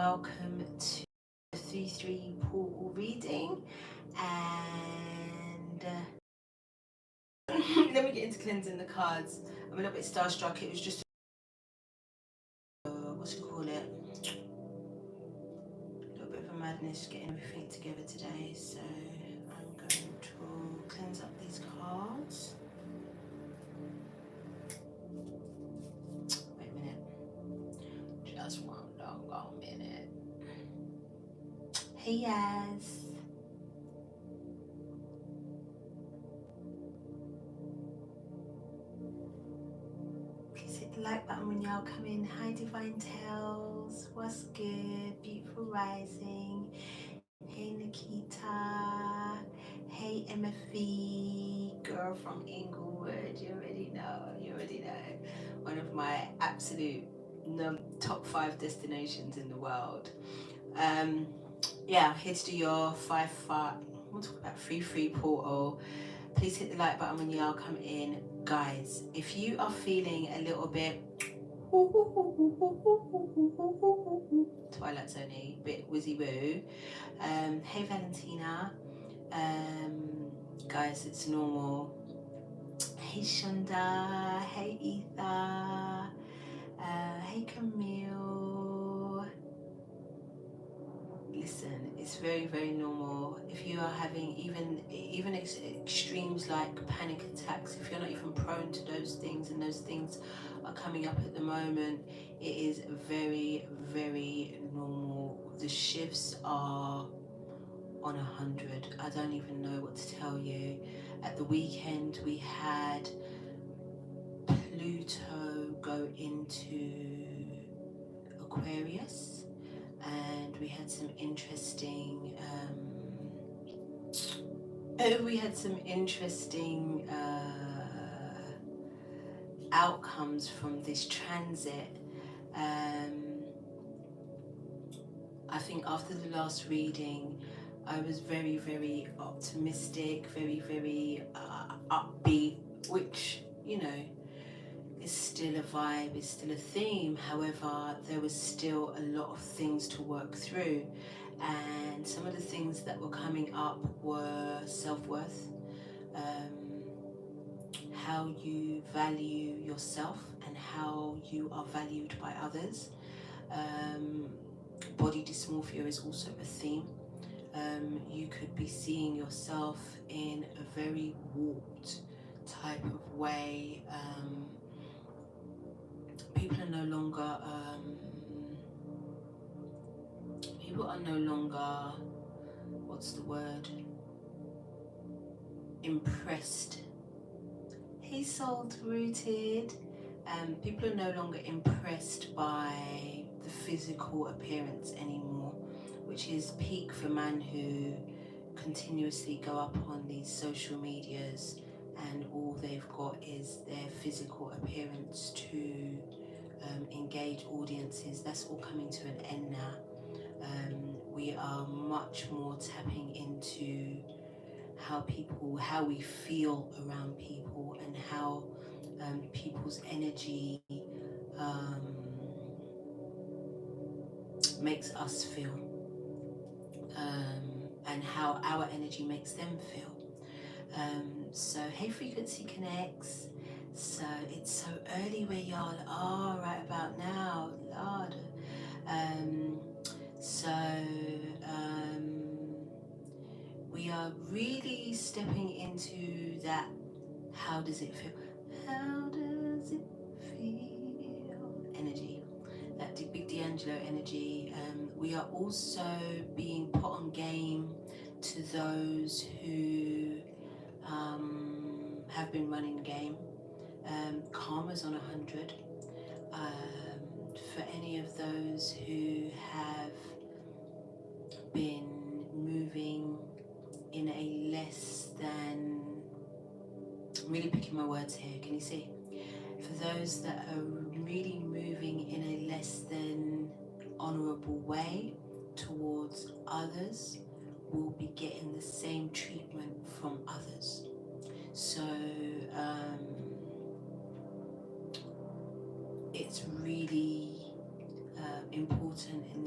welcome to the 3-3 portal reading. And let me get into cleansing the cards. I'm a little bit starstruck. It was just what's it call it? A little bit of a madness getting everything together today. So I'm going to cleanse up these cards. Wait a minute. Just one doggone minute. Hey, yes. Please hit the like button when y'all come in. Hi, Divine Tales. What's good? Beautiful Rising. Hey, Nikita. Hey, MFV. Girl from Inglewood. You already know. You already know. One of my absolute top 5 destinations in the world. Yeah, here to do your 5-5. We'll talk about 3-3 portal. Please hit the like button when y'all come in. Guys, if you are feeling a little bit Twilight Zone, bit wizzy woo, hey Valentina, guys, it's normal. Hey Shunda, hey Etha, hey Camille. Listen, it's very, very normal. If you are having even extremes like panic attacks, if you're not even prone to those things and those things are coming up at the moment, it is very, very normal. The shifts are on 100. I don't even know what to tell you. At the weekend, we had Pluto go into Aquarius, and we had some interesting outcomes from this transit. I think after the last reading, I was very, very optimistic, very, very upbeat, which, you know, is still a vibe, is still a theme. However, there was still a lot of things to work through. And some of the things that were coming up were self-worth, how you value yourself and how you are valued by others. Body dysmorphia is also a theme. You could be seeing yourself in a very warped type of way. People are no longer what's the word, impressed. Hey, Salt Rooted. People are no longer impressed by the physical appearance anymore, which is peak for men who continuously go up on these social medias and all they've got is their physical appearance to engage audiences. That's all coming to an end now. We are much more tapping into how we feel around people and how people's energy makes us feel, and how our energy makes them feel. So hey, Frequency Connects. So it's so early where y'all are right about now, Lord. We are really stepping into that. How does it feel? How does it feel? Energy. That big D'Angelo energy. We are also being put on game to those who have been running game. Karma's on 100. For any of those who have been moving in a less than, I'm really picking my words here, can you see? For those that are really moving in a less than honourable way towards others, will be getting the same treatment from others. So it's really important in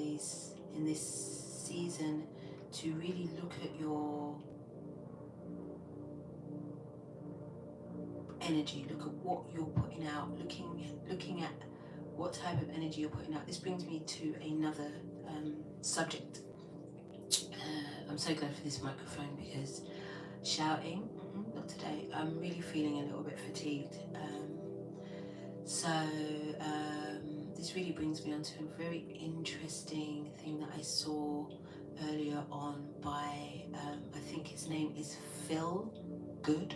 this season to really look at your energy, look at what you're putting out, looking at what type of energy you're putting out. This brings me to another subject. I'm so glad for this microphone because shouting, not today. I'm really feeling a little bit fatigued. This really brings me onto a very interesting thing that I saw earlier on by, I think his name is Phil Good.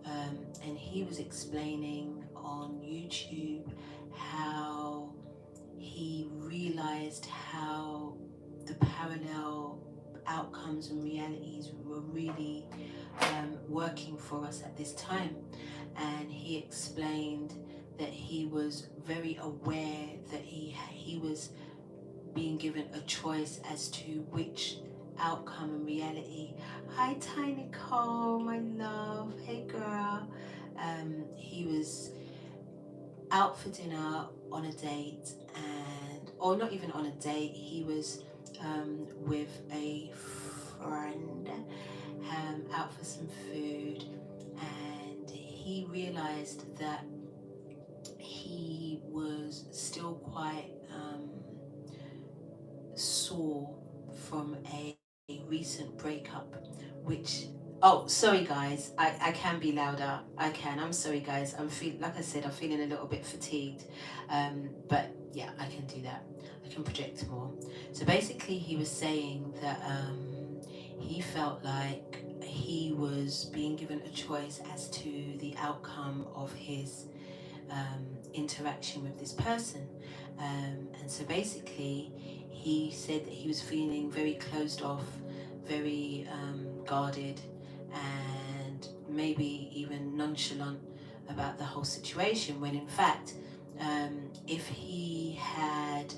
And he was explaining on YouTube how he realized how the parallel outcomes and realities were really working for us at this time. And he explained that he was very aware that he was being given a choice as to which outcome and reality. Hi Tiny Cole, my love. Hey girl. He was out for dinner on a date, or not even on a date, he was with a friend, out for some food, and he realized that he was still quite sore from a recent breakup, which, oh sorry guys, I can be louder, I'm sorry guys, I'm feeling a little bit fatigued, but yeah, I can do that, I can project more. So basically he was saying that he felt like he was being given a choice as to the outcome of his interaction with this person, and so basically he said that he was feeling very closed off, very guarded, and maybe even nonchalant about the whole situation, when in fact if he had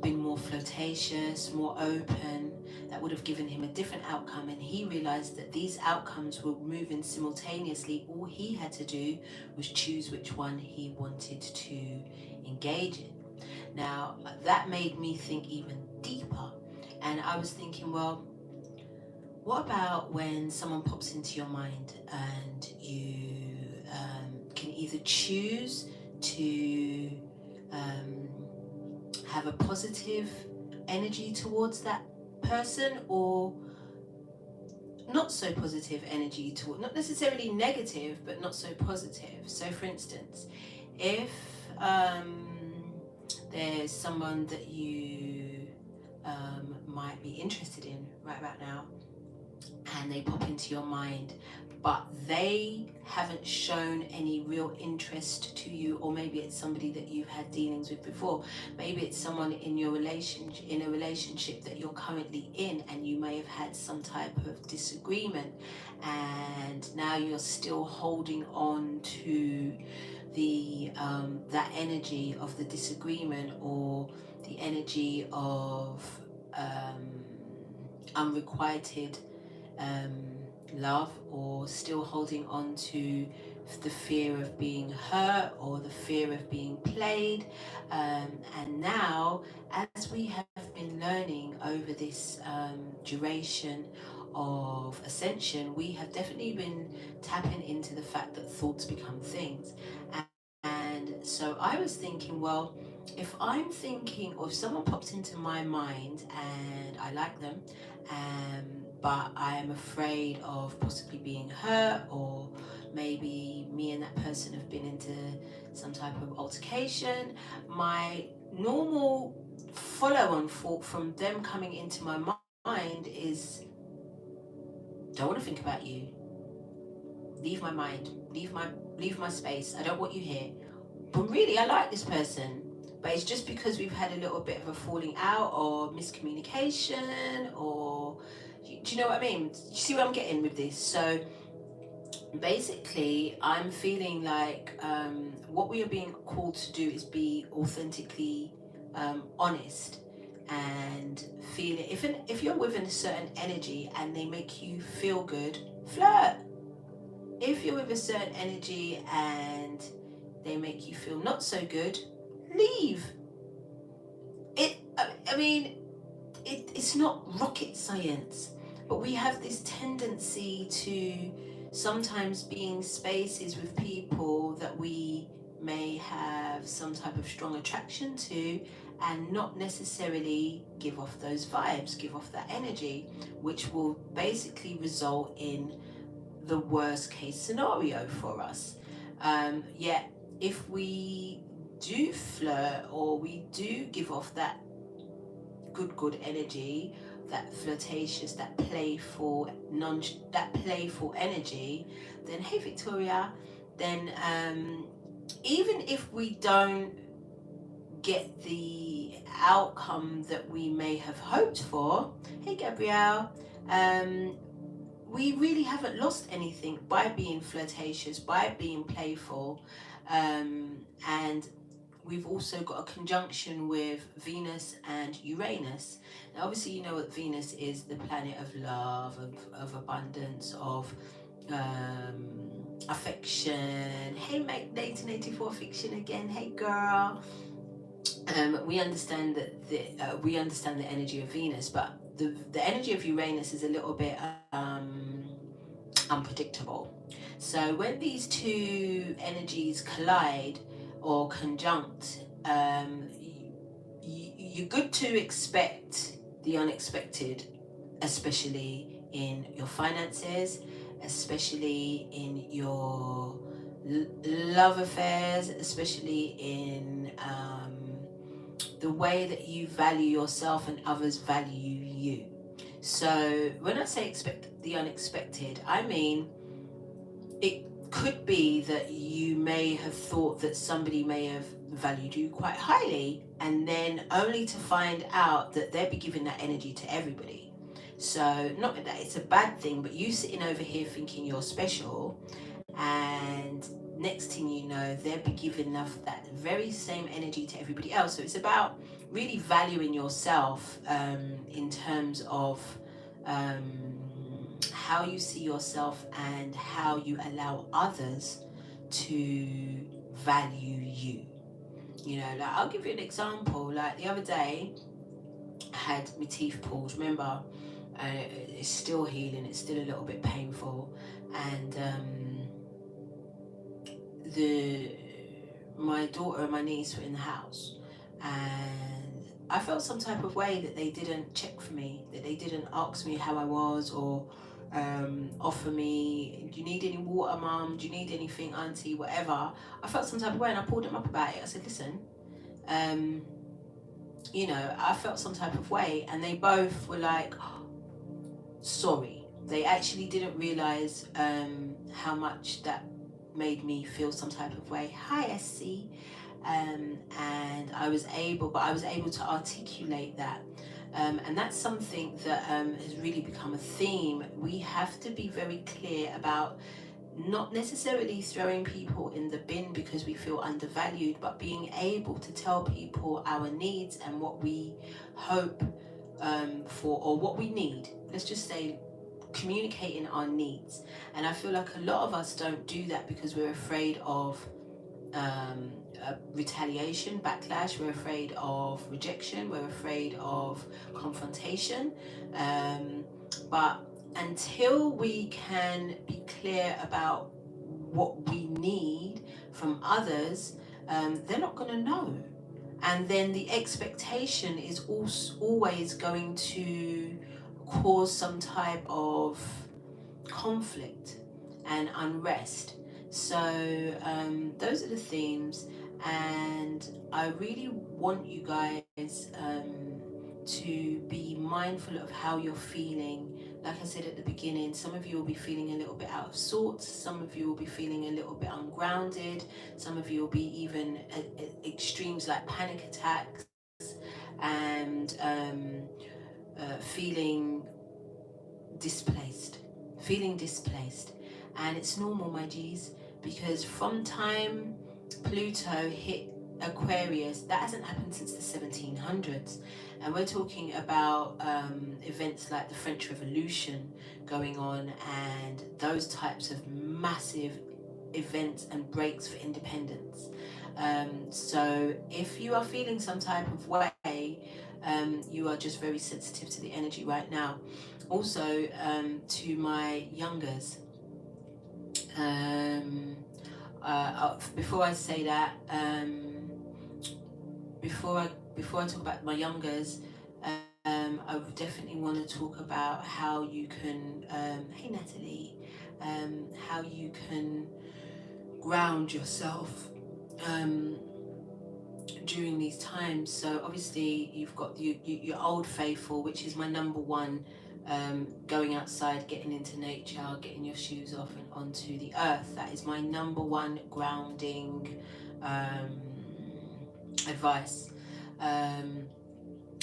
been more flirtatious, more open, that would have given him a different outcome. And he realized that these outcomes were moving simultaneously. All he had to do was choose which one he wanted to engage in. Now, that made me think even deeper. And I was thinking, well, what about when someone pops into your mind and you can either choose to have a positive energy towards that person, or not so positive energy toward, not necessarily negative, but not so positive. So for instance, if there's someone that you might be interested in right about now, and they pop into your mind, but they haven't shown any real interest to you, or maybe it's somebody that you've had dealings with before, maybe it's someone in a relationship that you're currently in, and you may have had some type of disagreement, and now you're still holding on to the that energy of the disagreement, or the energy of unrequited love, or still holding on to the fear of being hurt, or the fear of being played. And now, as we have been learning over this duration of ascension, we have definitely been tapping into the fact that thoughts become things. And so I was thinking, well, if I'm thinking, or if someone pops into my mind and I like them, but I am afraid of possibly being hurt, or maybe me and that person have been into some type of altercation, my normal follow-on thought from them coming into my mind is, don't want to think about you, leave my mind, leave my space, I don't want you here. But really, I like this person, but it's just because we've had a little bit of a falling out, or miscommunication, or do you know what I mean? Do you see what I'm getting with this? So basically, I'm feeling like what we are being called to do is be authentically honest, and feel it. If you're within a certain energy and they make you feel good, flirt. If you're with a certain energy and they make you feel not so good, leave. I mean, it's not rocket science, but we have this tendency to sometimes be in spaces with people that we may have some type of strong attraction to, and not necessarily give off those vibes, give off that energy, which will basically result in the worst case scenario for us. Yet, if we do flirt, or we do give off that good energy, that flirtatious, that playful, that playful energy, then hey Victoria, then even if we don't get the outcome that we may have hoped for, hey Gabrielle, we really haven't lost anything by being flirtatious, by being playful, and we've also got a conjunction with Venus and Uranus. Now, obviously, you know what Venus is, the planet of love, of abundance, of affection. Hey, Mate 1884 Fiction again. Hey, girl. We understand that we understand the energy of Venus, but the energy of Uranus is a little bit unpredictable. So when these two energies collide or conjunct, you're good to expect the unexpected, especially in your finances, especially in your love affairs, especially in the way that you value yourself and others value you. So when I say expect the unexpected, I mean it could be that you may have thought that somebody may have valued you quite highly, and then only to find out that they'll be giving that energy to everybody. So not that it's a bad thing, but you sitting over here thinking you're special, and next thing you know, they'll be giving that very same energy to everybody else. So it's about really valuing yourself in terms of how you see yourself and how you allow others to value you. You know, like I'll give you an example. Like the other day, I had my teeth pulled. Remember, it's still healing. It's still a little bit painful, and my daughter and my niece were in the house, and I felt some type of way that they didn't check for me, that they didn't ask me how I was, or offer me, do you need any water, mum? Do you need anything, auntie? Whatever. I felt some type of way, and I pulled them up about it. I said, listen, you know, I felt some type of way, and they both were like, oh, sorry. They actually didn't realize how much that made me feel some type of way. Hi, SC. And I was able to articulate that. And that's something that has really become a theme. We have to be very clear about not necessarily throwing people in the bin because we feel undervalued, but being able to tell people our needs and what we hope for, or what we need. Let's just say communicating our needs. And I feel like a lot of us don't do that because we're afraid of retaliation, backlash, we're afraid of rejection, we're afraid of confrontation, but until we can be clear about what we need from others, they're not going to know, and then the expectation is also always going to cause some type of conflict and unrest. So those are the themes, and I really want you guys to be mindful of how you're feeling. Like I said at the beginning, some of you will be feeling a little bit out of sorts, some of you will be feeling a little bit ungrounded, some of you will be even at extremes like panic attacks, and feeling displaced. And it's normal, my G's, because from time Pluto hit Aquarius, that hasn't happened since the 1700s, and we're talking about events like the French Revolution going on, and those types of massive events and breaks for independence. So if you are feeling some type of way, you are just very sensitive to the energy right now. Also, to my youngers, before I say that, before I talk about my youngers, I would definitely want to talk about how you can, hey Natalie, how you can ground yourself during these times. So obviously you've got your old faithful, which is my number one, going outside, getting into nature, getting your shoes off and onto the earth. That is my number one grounding advice.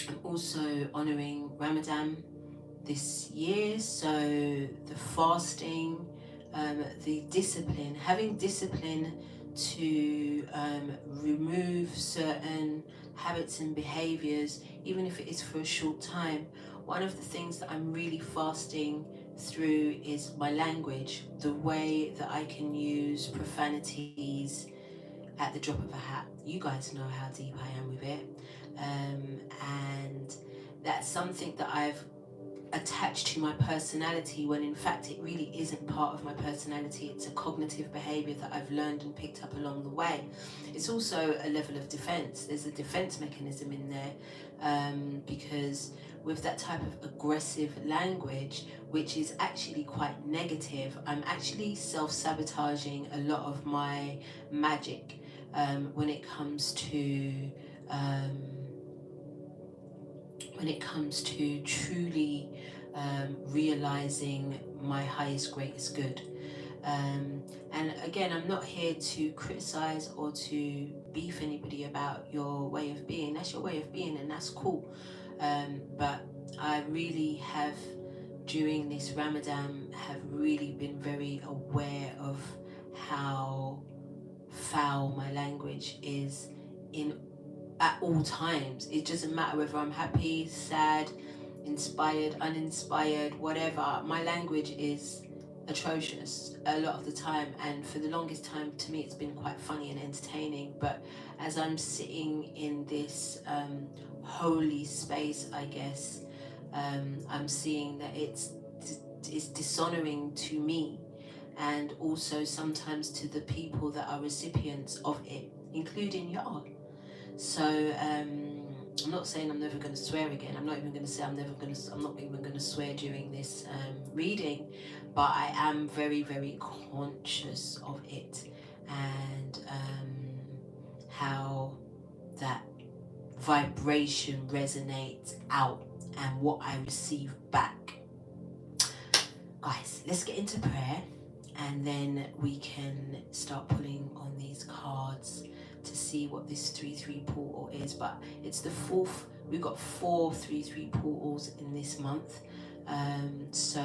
I'm also honouring Ramadan this year, so the fasting, the discipline, having discipline to remove certain habits and behaviors, even if it is for a short time. One of the things that I'm really fasting through is my language, the way that I can use profanities at the drop of a hat. You guys know how deep I am with it, and that's something that I've attached to my personality, when in fact it really isn't part of my personality. It's a cognitive behavior that I've learned and picked up along the way. It's also a level of defense. There's a defense mechanism in there, because with that type of aggressive language, which is actually quite negative, I'm actually self-sabotaging a lot of my magic when it comes to truly realizing my highest, greatest good. And again, I'm not here to criticize or to beef anybody about your way of being. That's your way of being, and that's cool. But I really have, during this Ramadan, have really been very aware of how foul my language is at all times. It doesn't matter whether I'm happy, sad, inspired, uninspired, whatever. My language is atrocious a lot of the time, and for the longest time, to me, it's been quite funny and entertaining. But as I'm sitting in this holy space, I guess, I'm seeing that it's dishonoring to me, and also sometimes to the people that are recipients of it, including y'all. So I'm not saying I'm never going to swear again. I'm not even going to say I'm not even going to swear during this reading, but I am very, very conscious of it, and how that vibration resonates out and what I receive back. Guys, let's get into prayer, and then we can start pulling on these cards to see what this 3-3 portal is. But it's the fourth. We've got 4 3-3 portals in this month. So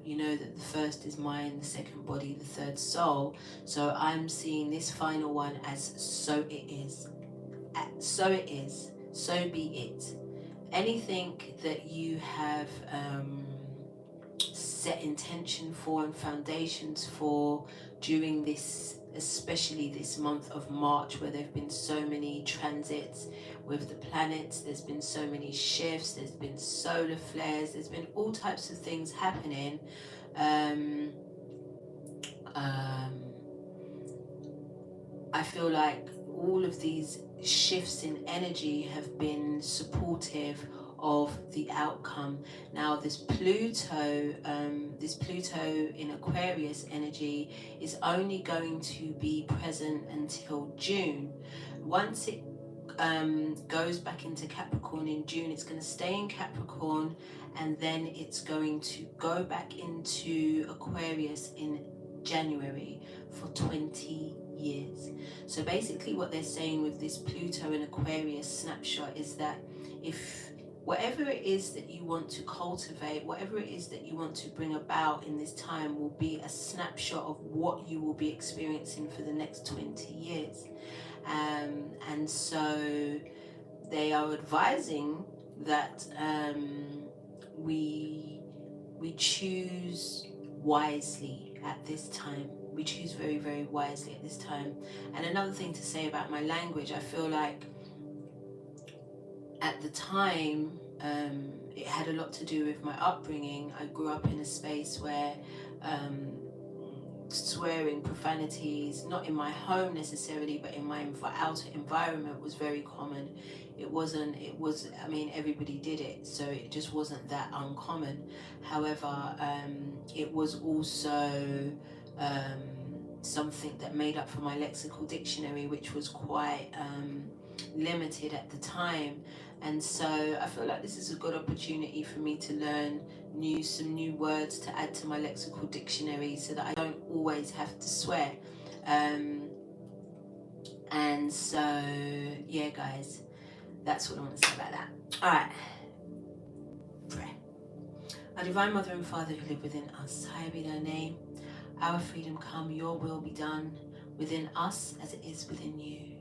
you know that the first is mind, the second body, the third soul. So I'm seeing this final one as so it is. So it is. So be it. Anything that you have set intention for and foundations for during this, especially this month of March, where there have been so many transits with the planets, there's been so many shifts, there's been solar flares, there's been all types of things happening. I feel like all of these shifts in energy have been supportive of the outcome. Now this Pluto in Aquarius energy is only going to be present until June. Once it goes back into Capricorn in June, it's going to stay in Capricorn, and then it's going to go back into Aquarius in January for 20 years. So basically what they're saying with this Pluto and Aquarius snapshot is that if whatever it is that you want to cultivate, whatever it is that you want to bring about in this time, will be a snapshot of what you will be experiencing for the next 20 years. And so they are advising that we choose wisely at this time. we choose very, very wisely at this time. And another thing to say about my language, I feel like at the time, it had a lot to do with my upbringing. I grew up in a space where swearing, profanities, not in my home necessarily, but in my outer environment was very common. I mean, everybody did it, so it just wasn't that uncommon. However, it was also something that made up for my lexical dictionary, which was quite limited at the time. And so I feel like this is a good opportunity for me to learn some new words to add to my lexical dictionary, so that I don't always have to swear. And so, yeah, guys, that's what I want to say about that. All right. Prayer. Our Divine Mother and Father who live within us, hallowed be thy name. Our freedom come, your will be done within us as it is within you.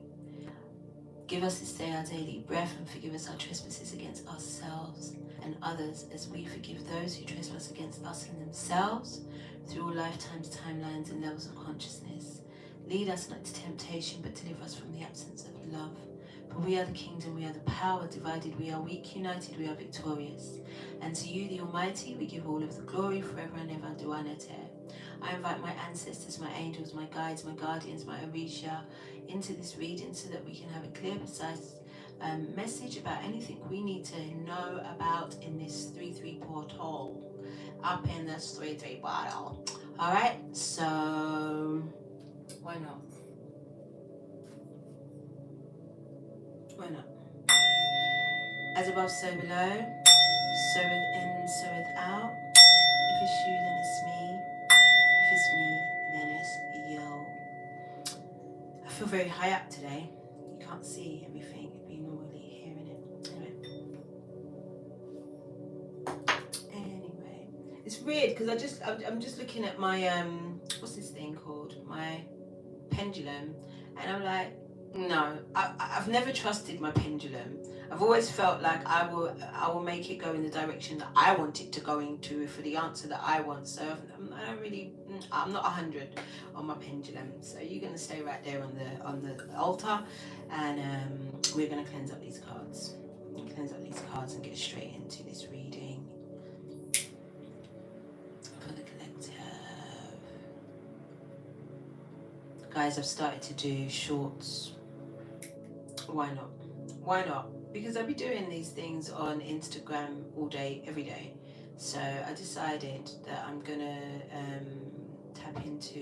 Give us this day our daily bread, and forgive us our trespasses against ourselves and others, as we forgive those who trespass against us and themselves, through all lifetimes, timelines, and levels of consciousness. Lead us not into temptation, but deliver us from the absence of love. For we are the kingdom, we are the power. Divided we are weak, united we are victorious. And to you, the Almighty, we give all of the glory forever and ever. Duana Te. I invite my ancestors, my angels, my guides, my guardians, my Orisha into this reading, so that we can have a clear, precise message about anything we need to know about in this 3-3 portal. Up in this 3-3 portal. Alright, so why not? Why not? As above, so below. So within, so without. If it's you, then it's me. If it's me, then it's yo. I feel very high up today. You can't see everything. You'd be normally hearing it. Anyway, it's weird because I'm just looking at my what's this thing called? My pendulum, and I'm like, no, I've never trusted my pendulum. I've always felt like I will make it go in the direction that I want it to go into for the answer that I want. So I'm not 100 on my pendulum. So you're gonna stay right there on the altar, and we're gonna cleanse up these cards. And get straight into this reading for the collective. Guys, I've started to do shorts. Why not? Why not? Because I'll be doing these things on Instagram all day, every day. So I decided that I'm gonna tap into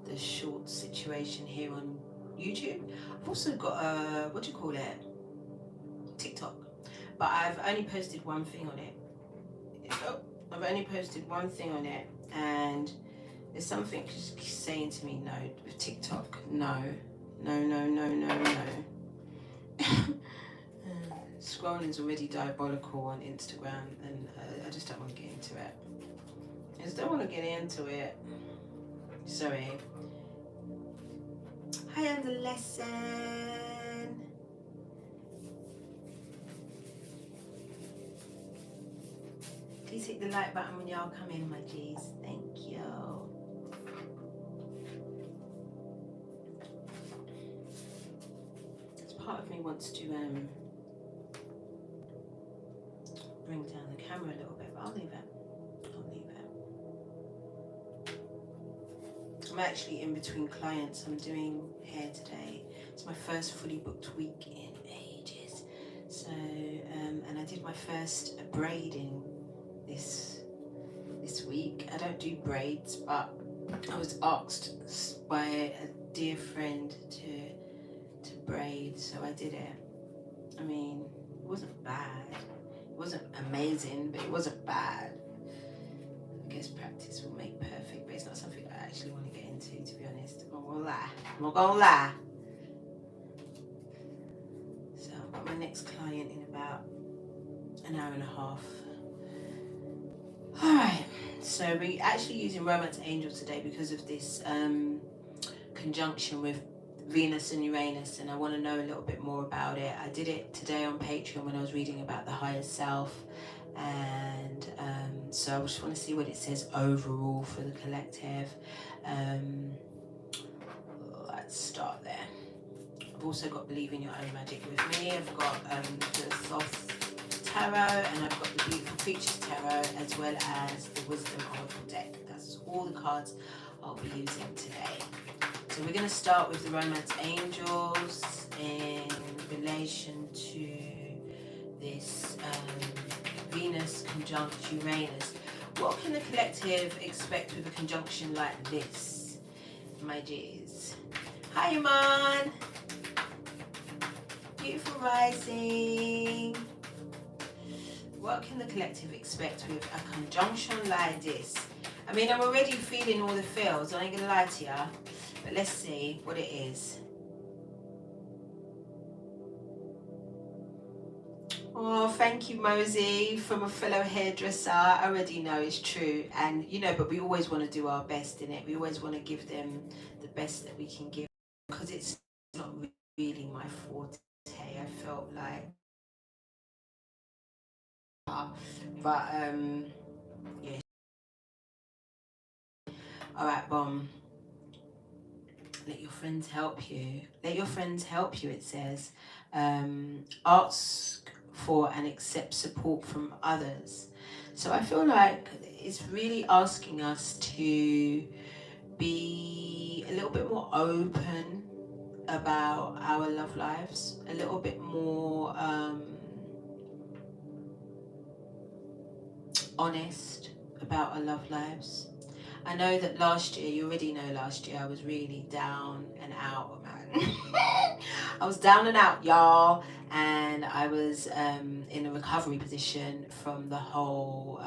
the short situation here on YouTube. I've also got a, what do you call it? TikTok. But I've only posted one thing on it. I've only posted one thing on it, and there's something just saying to me, no, with TikTok, no. Scrolling's already diabolical on Instagram, and I just don't want to get into it. Sorry. Hi, on the lesson. Please hit the like button when y'all come in, my G's. Thank you. Part of me wants to bring down the camera a little bit, but I'll leave it. I'm actually in between clients. I'm doing hair today. It's my first fully booked week in ages. So, and I did my first braiding this week. I don't do braids, but I was asked by a dear friend to braid, so I did it. I mean, it wasn't bad. It wasn't amazing, but it wasn't bad. I guess practice will make perfect, but it's not something I actually want to get into, to be honest. I'm not gonna lie. So I've got my next client in about an hour and a half. Alright, so we're actually using Romance Angel today because of this conjunction with Venus and Uranus, and I want to know a little bit more about it. I did it today on Patreon when I was reading about the higher self, And so I just want to see what it says overall for the collective. Let's start there. I've also got Believe in Your Own Magic with me. I've got the Thoth Tarot, and I've got the Beautiful Creatures Tarot, as well as the Wisdom Oracle deck. That's all the cards I'll be using today. So we're going to start with the Romance Angels in relation to this Venus conjunct Uranus. What can the collective expect with a conjunction like this, my dears? Hi, Iman. Beautiful rising. What can the collective expect with a conjunction like this? I mean, I'm already feeling all the feels, I ain't gonna lie to ya, but let's see what it is. Oh, thank you, Mosey, from a fellow hairdresser. I already know it's true. And, you know, but we always want to do our best in it. We always want to give them the best that we can give, because it's not really my forte. I felt like, but yeah. All right, Bomb. Let your friends help you. Let your friends help you, it says. Ask for and accept support from others. So I feel like it's really asking us to be a little bit more open about our love lives, a little bit more honest about our love lives. I know that last year, you already know last year, I was really down and out, man. I was down and out, y'all. And I was in a recovery position from the whole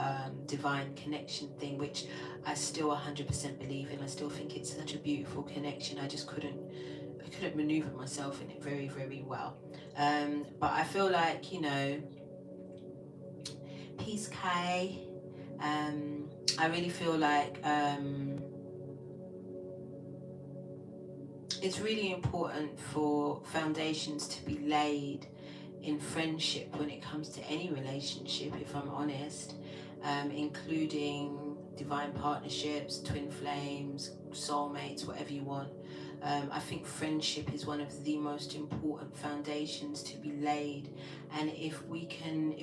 divine connection thing, which I still 100% believe in. I still think it's such a beautiful connection. I just couldn't maneuver myself in it very, very well. But I feel like, you know, peace, Kai. I really feel like it's really important for foundations to be laid in friendship when it comes to any relationship, if I'm honest, including divine partnerships, twin flames, soulmates, whatever you want. I think friendship is one of the most important foundations to be laid, and if we can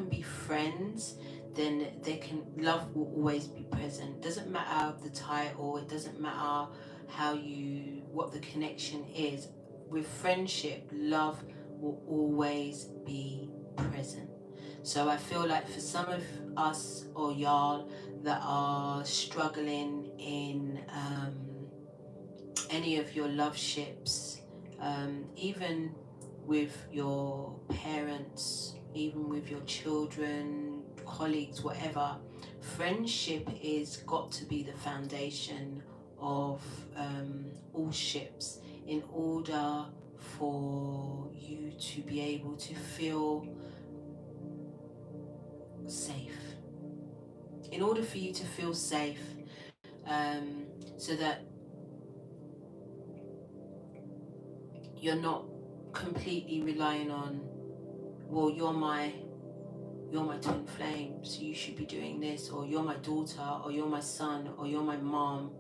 be friends, then love will always be present. Doesn't matter the title, it doesn't matter what the connection is. With friendship, love will always be present. So I feel like for some of us or y'all that are struggling in any of your love ships, even with your parents, even with your children, colleagues, whatever, friendship is got to be the foundation of all ships, in order for you to be able to feel safe. In order for you to feel safe, so that you're not completely relying on, well, you're my twin flame, so you should be doing this, or you're my daughter, or you're my son, or you're my mom.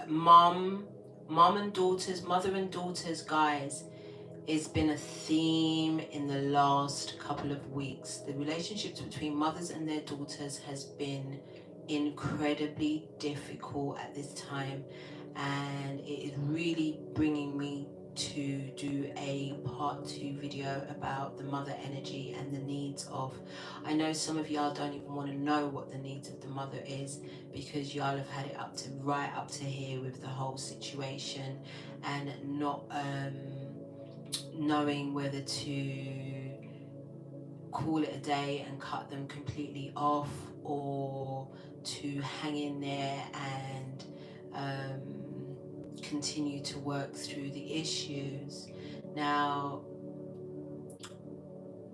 Mom and daughters, mother and daughters, guys, it's been a theme in the last couple of weeks. The relationships between mothers and their daughters has been incredibly difficult at this time, and it is really bringing me to do a part 2 video about the mother energy and the needs of, I know some of y'all don't even want to know what the needs of the mother is, because y'all have had it right up to here with the whole situation, and not knowing whether to call it a day and cut them completely off, or to hang in there and continue to work through the issues. Now,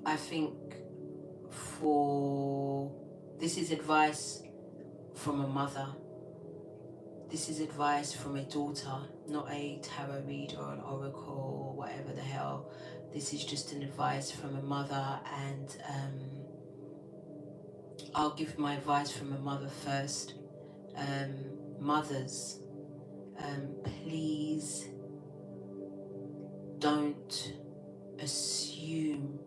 I think this is advice from a mother. This is advice from a daughter, not a tarot reader or an oracle or whatever the hell. This is just an advice from a mother, and I'll give my advice from a mother first. Mothers, please don't assume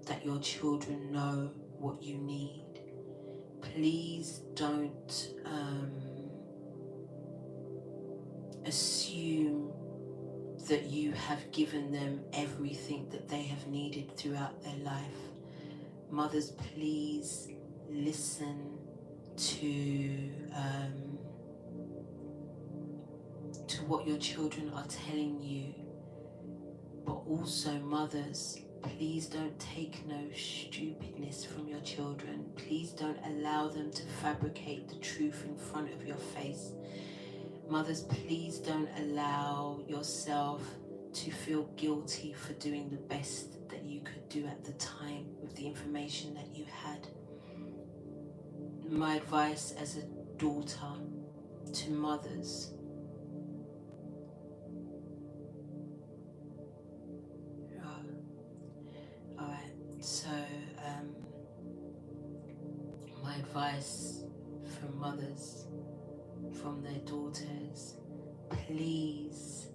that your children know what you need. Please don't assume that you have given them everything that they have needed throughout their life. Mothers, please listen to what your children are telling you. But also, mothers, please don't take no stupidness from your children. Please don't allow them to fabricate the truth in front of your face. Mothers, please don't allow yourself to feel guilty for doing the best that you could do at the time with the information that you had. My advice as a daughter to mothers: so my advice from mothers, from their daughters: please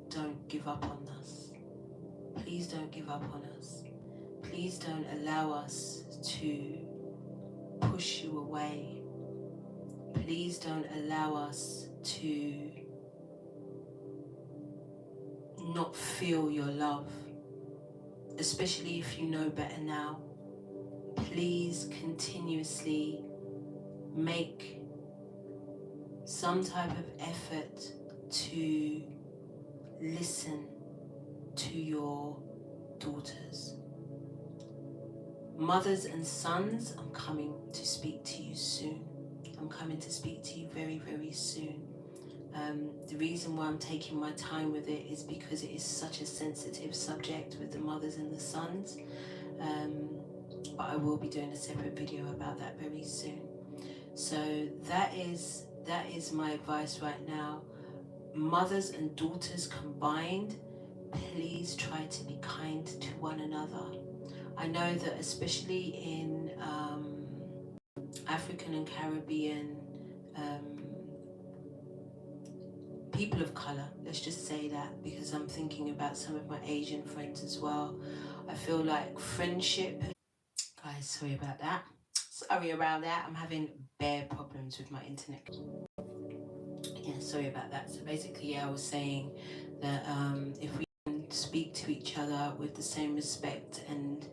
don't give up on us. Please don't give up on us. Please don't allow us to push you away. Please don't allow us to not feel your love, especially if you know better now. Please continuously make some type of effort to listen to your daughters. Mothers and sons, I'm coming to speak to you soon. I'm coming to speak to you very, very soon. The reason why I'm taking my time with it is because it is such a sensitive subject with the mothers and the sons. But I will be doing a separate video about that very soon. So that is my advice right now. Mothers and daughters combined, please try to be kind to one another. I know that especially in African and Caribbean people of color, let's just say that, because I'm thinking about some of my Asian friends as well. I feel like friendship, guys, sorry about that. I'm having bare problems with my internet. Yeah, sorry about that. So basically, I was saying that if we can speak to each other with the same respect and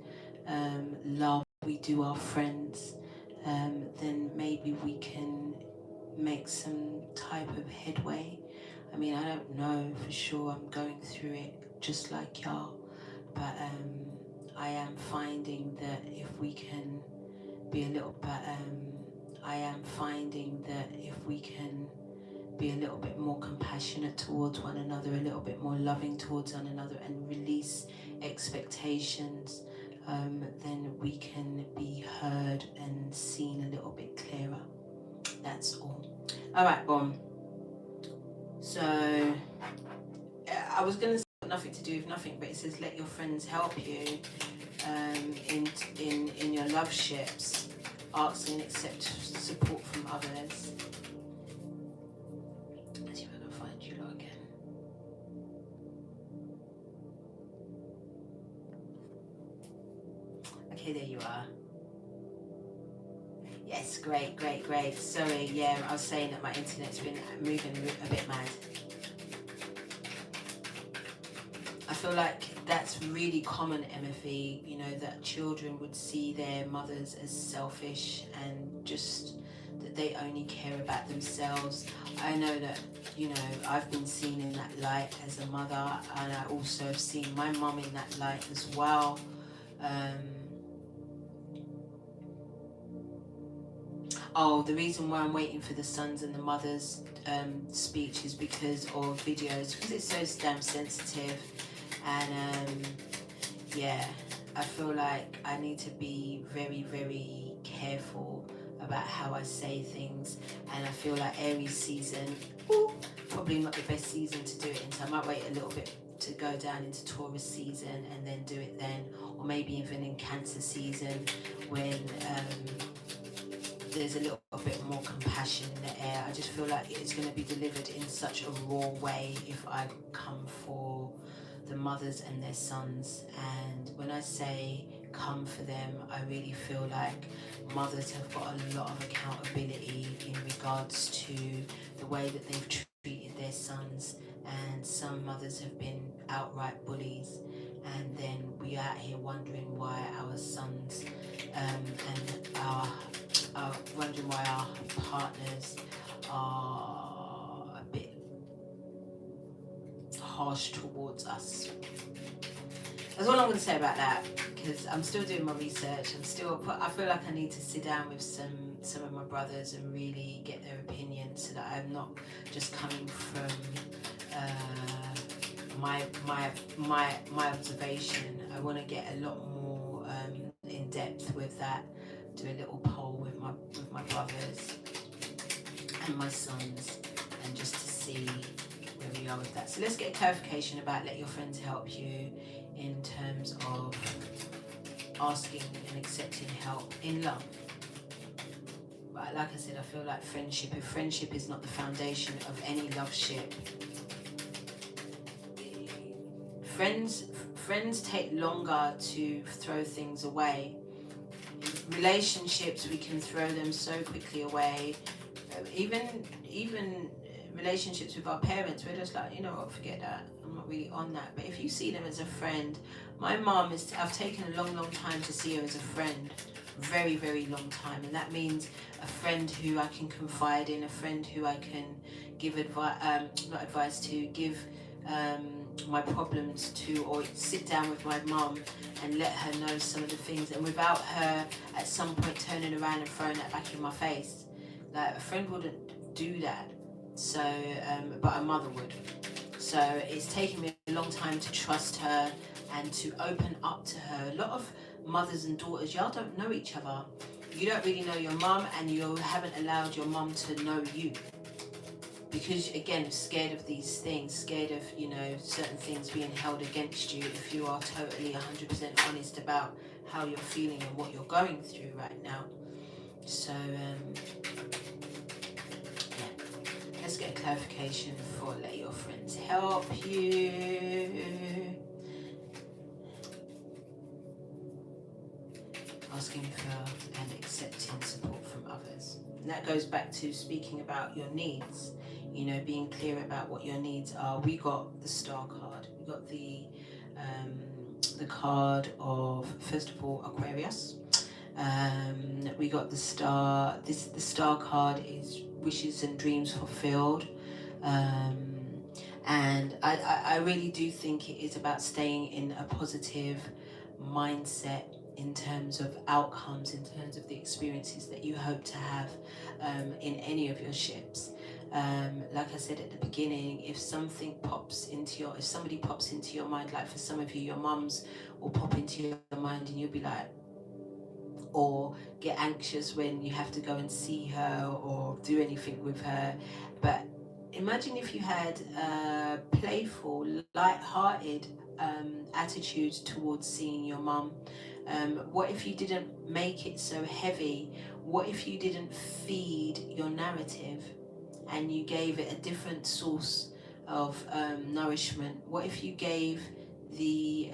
love we do our friends, then maybe we can make some type of headway. I mean, I don't know for sure. I'm going through it just like y'all, but I am finding that if we can be a little bit more compassionate towards one another, a little bit more loving towards one another, and release expectations, then we can be heard and seen a little bit clearer. That's all. All right, boom. So I was going to say nothing to do with nothing, but it says let your friends help you in your love ships. Ask and accept support from others. Let's see if I can find you lot again. Okay, there you are. Yes, great. Sorry, yeah, I was saying that my internet's been moving a bit mad. I feel like that's really common, MFE, you know, that children would see their mothers as selfish and just that they only care about themselves. I know that, you know, I've been seen in that light as a mother, and I also have seen my mum in that light as well. The reason why I'm waiting for the sons and the mothers speech is because of videos, because it's so damn sensitive. And yeah, I feel like I need to be very, very careful about how I say things. And I feel like Aries season, probably not the best season to do it in, so I might wait a little bit to go down into Taurus season and then do it then, or maybe even in Cancer season when there's a little bit more compassion in the air. I just feel like it's going to be delivered in such a raw way if I come for the mothers and their sons. And when I say come for them, I really feel like mothers have got a lot of accountability in regards to the way that they've treated their sons, and some mothers have been outright bullies, and then we are out here wondering why our sons and our wondering why our partners are a bit harsh towards us. That's all I'm going to say about that, because I'm still doing my research. I feel like I need to sit down with some of my brothers and really get their opinions, so that I'm not just coming from my observation. I want to get a lot more in depth with that. Do a little poll with my brothers and my sons, and just to see where we are with that. So let's get a clarification about let your friends help you in terms of asking and accepting help in love. But like I said, I feel like friendship, if friendship is not the foundation of any love ship, friends take longer to throw things away. Relationships, we can throw them so quickly away. Even relationships with our parents, we're just like, you know what, forget that, I'm not really on that. But if you see them as a friend, my mom I've taken a long time to see her as a friend, very, very long time. And that means a friend who I can confide in, a friend who I can give give my problems to, or sit down with my mom and let her know some of the things, and without her at some point turning around and throwing that back in my face. Like, a friend wouldn't do that, so but a mother would. So it's taken me a long time to trust her and to open up to her. A lot of mothers and daughters, y'all don't know each other. You don't really know your mum, and you haven't allowed your mum to know you, because again, scared of these things, scared of, you know, certain things being held against you if you are totally 100% honest about how you're feeling and what you're going through right now. So let's get a clarification for let your friends help you. Asking for and accepting support from others. And that goes back to speaking about your needs, you know, being clear about what your needs are. We got the Star card. We got the card of, first of all, Aquarius. We got the Star. The Star card is wishes and dreams fulfilled. And I really do think it is about staying in a positive mindset in terms of outcomes, in terms of the experiences that you hope to have in any of your ships. Like I said at the beginning, if somebody pops into your mind, like for some of you, your mums will pop into your mind and you'll be like, or get anxious when you have to go and see her or do anything with her. But imagine if you had a playful, light-hearted attitude towards seeing your mum. What if you didn't make it so heavy? What if you didn't feed your narrative and you gave it a different source of nourishment? What if you gave the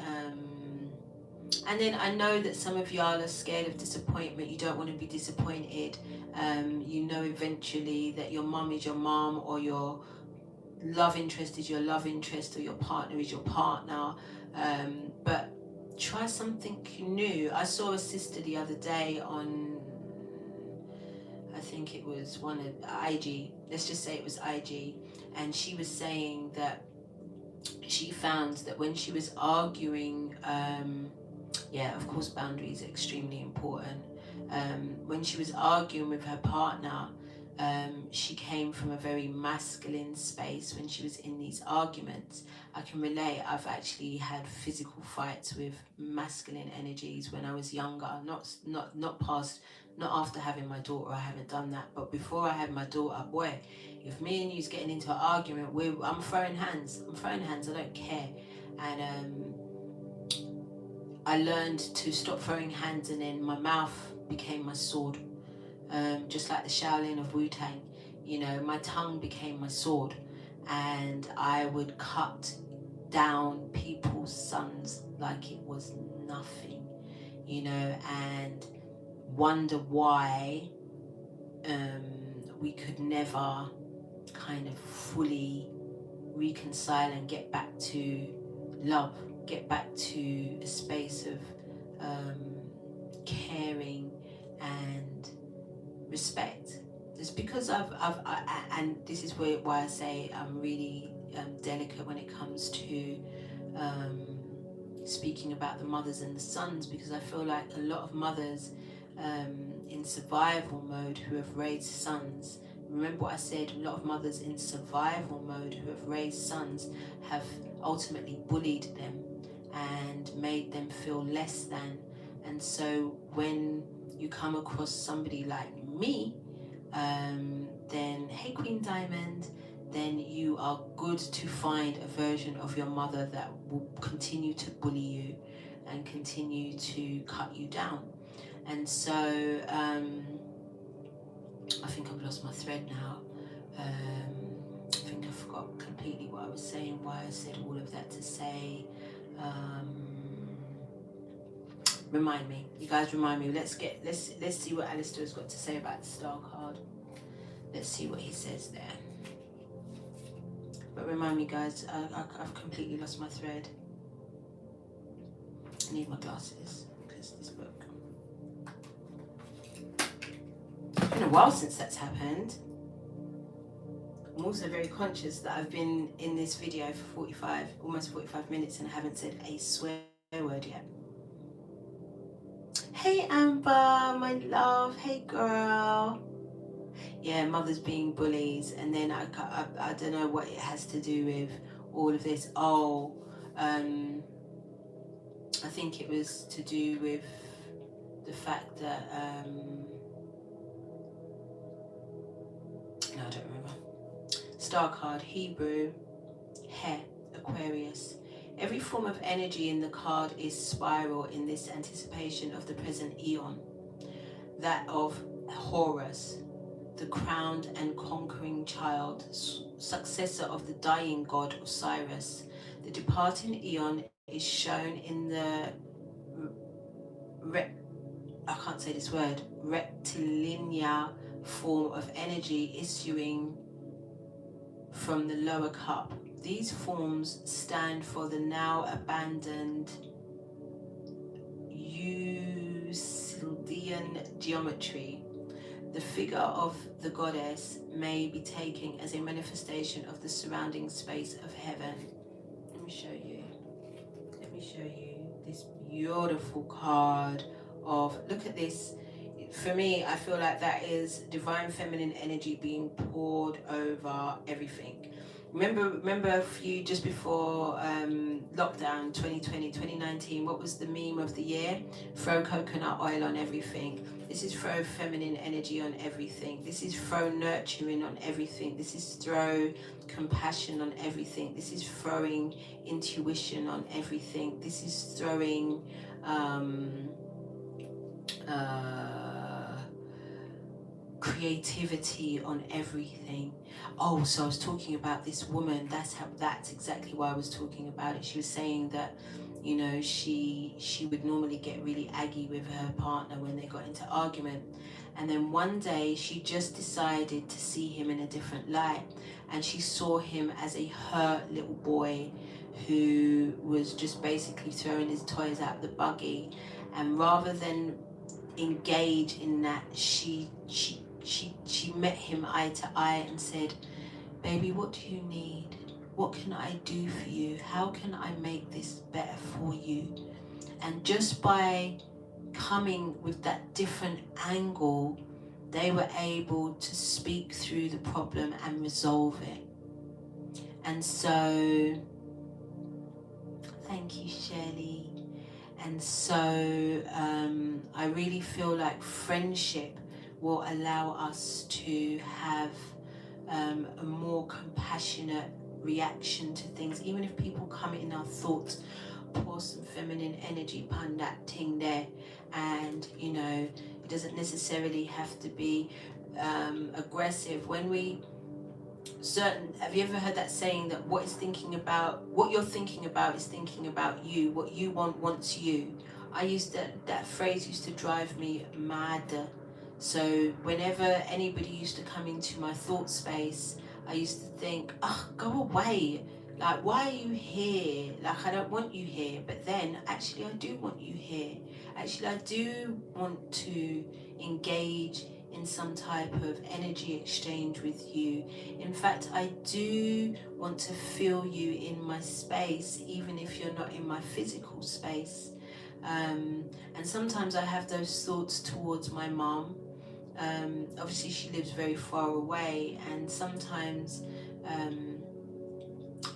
and then I know that some of y'all are scared of disappointment. You don't want to be disappointed. You know eventually that your mum is your mum, or your love interest is your love interest, or your partner is your partner. But try something new. I saw a sister the other day on, I think it was one of IG. Let's just say it was IG. And she was saying that she found that when she was arguing, of course, boundaries are extremely important. When she was arguing with her partner, she came from a very masculine space when she was in these arguments. I can relate. I've actually had physical fights with masculine energies when I was younger. Not after having my daughter. I haven't done that. But before I had my daughter, boy, if me and you's getting into an argument, I'm throwing hands. I don't care. And I learned to stop throwing hands, and then my mouth became my sword. Just like the Shaolin of Wu-Tang, you know, my tongue became my sword, and I would cut down people's sons like it was nothing, you know, and wonder why we could never kind of fully reconcile and get back to love, get back to a space of caring and respect. It's because and this is why I say I'm really delicate when it comes to speaking about the mothers and the sons, because I feel like a lot of mothers in survival mode who have raised sons, remember what I said, a lot of mothers in survival mode who have raised sons have ultimately bullied them and made them feel less than. And so when you come across somebody like me, then hey Queen Diamond, then you are good to find a version of your mother that will continue to bully you and continue to cut you down. And so I think I've lost my thread now. I think I forgot completely what I was saying, why I said all of that to say. Remind me, you guys remind me. Let's see what Alistair has got to say about the star card. Let's see what he says there. But remind me, guys, I've completely lost my thread. I need my glasses because this book. It's been a while since that's happened. I'm also very conscious that I've been in this video for almost 45 minutes and I haven't said a swear word yet. Hey Amber, my love, hey girl. Yeah, mothers being bullies, and then I don't know what it has to do with all of this. I think it was to do with the fact that no, I don't remember. Star card, Hebrew, He, Aquarius. Every form of energy in the card is spiral in this anticipation of the present eon, that of Horus, the crowned and conquering child, successor of the dying god Osiris. The departing eon is shown in the rectilinear form of energy issuing from the lower cup. These forms stand for the now abandoned Euclidean geometry. The figure of the goddess may be taken as a manifestation of the surrounding space of heaven. Let me show you this beautiful card of, look at this. For me, I feel like that is divine feminine energy being poured over everything. Remember a few just before lockdown 2020, 2019, what was the meme of the year? Throw coconut oil on everything. This is throw feminine energy on everything. This is throw nurturing on everything. This is throw compassion on everything. This is throwing intuition on everything. This is throwing creativity on everything. Oh, so I was talking about this woman. That's exactly why I was talking about it. She was saying that, you know, she would normally get really aggy with her partner when they got into argument, and then one day she just decided to see him in a different light, and she saw him as a hurt little boy who was just basically throwing his toys out the buggy, and rather than engage in that, she met him eye to eye and said, baby, what do you need? What can I do for you? How can I make this better for you? And just by coming with that different angle, they were able to speak through the problem and resolve it. And so, thank you, Shirley. And so I really feel like friendship will allow us to have a more compassionate reaction to things. Even if people come in our thoughts, pour some feminine energy upon that thing there. And you know, it doesn't necessarily have to be aggressive. When we have you ever heard that saying that what you're thinking about is thinking about you? What you want wants you. That phrase used to drive me mad. So whenever anybody used to come into my thought space, I used to think, oh, go away. Like, why are you here? Like, I don't want you here. But then, actually, I do want you here. Actually, I do want to engage in some type of energy exchange with you. In fact, I do want to feel you in my space, even if you're not in my physical space. And sometimes I have those thoughts towards my mom. Obviously, she lives very far away, and sometimes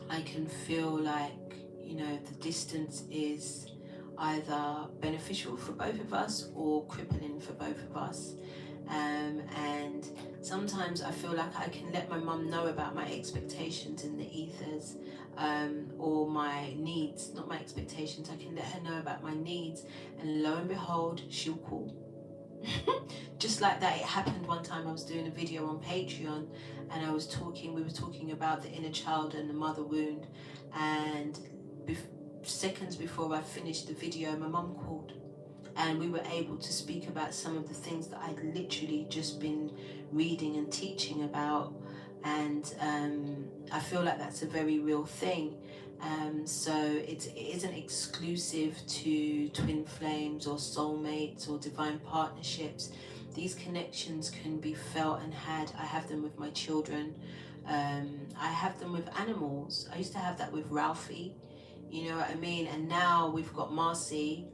I can feel like, you know, the distance is either beneficial for both of us or crippling for both of us. And sometimes I feel like I can let my mum know about my expectations in the ethers, or my needs, not my expectations. I can let her know about my needs, and lo and behold, she'll call. Just like that, it happened one time. I was doing a video on Patreon, and we were talking about the inner child and the mother wound, and seconds before I finished the video, my mum called, and we were able to speak about some of the things that I'd literally just been reading and teaching about. And I feel like that's a very real thing. So it isn't exclusive to twin flames or soulmates or divine partnerships. These connections can be felt and had. I have them with my children. I have them with animals. I used to have that with Ralphie, you know what I mean? And now we've got Marcy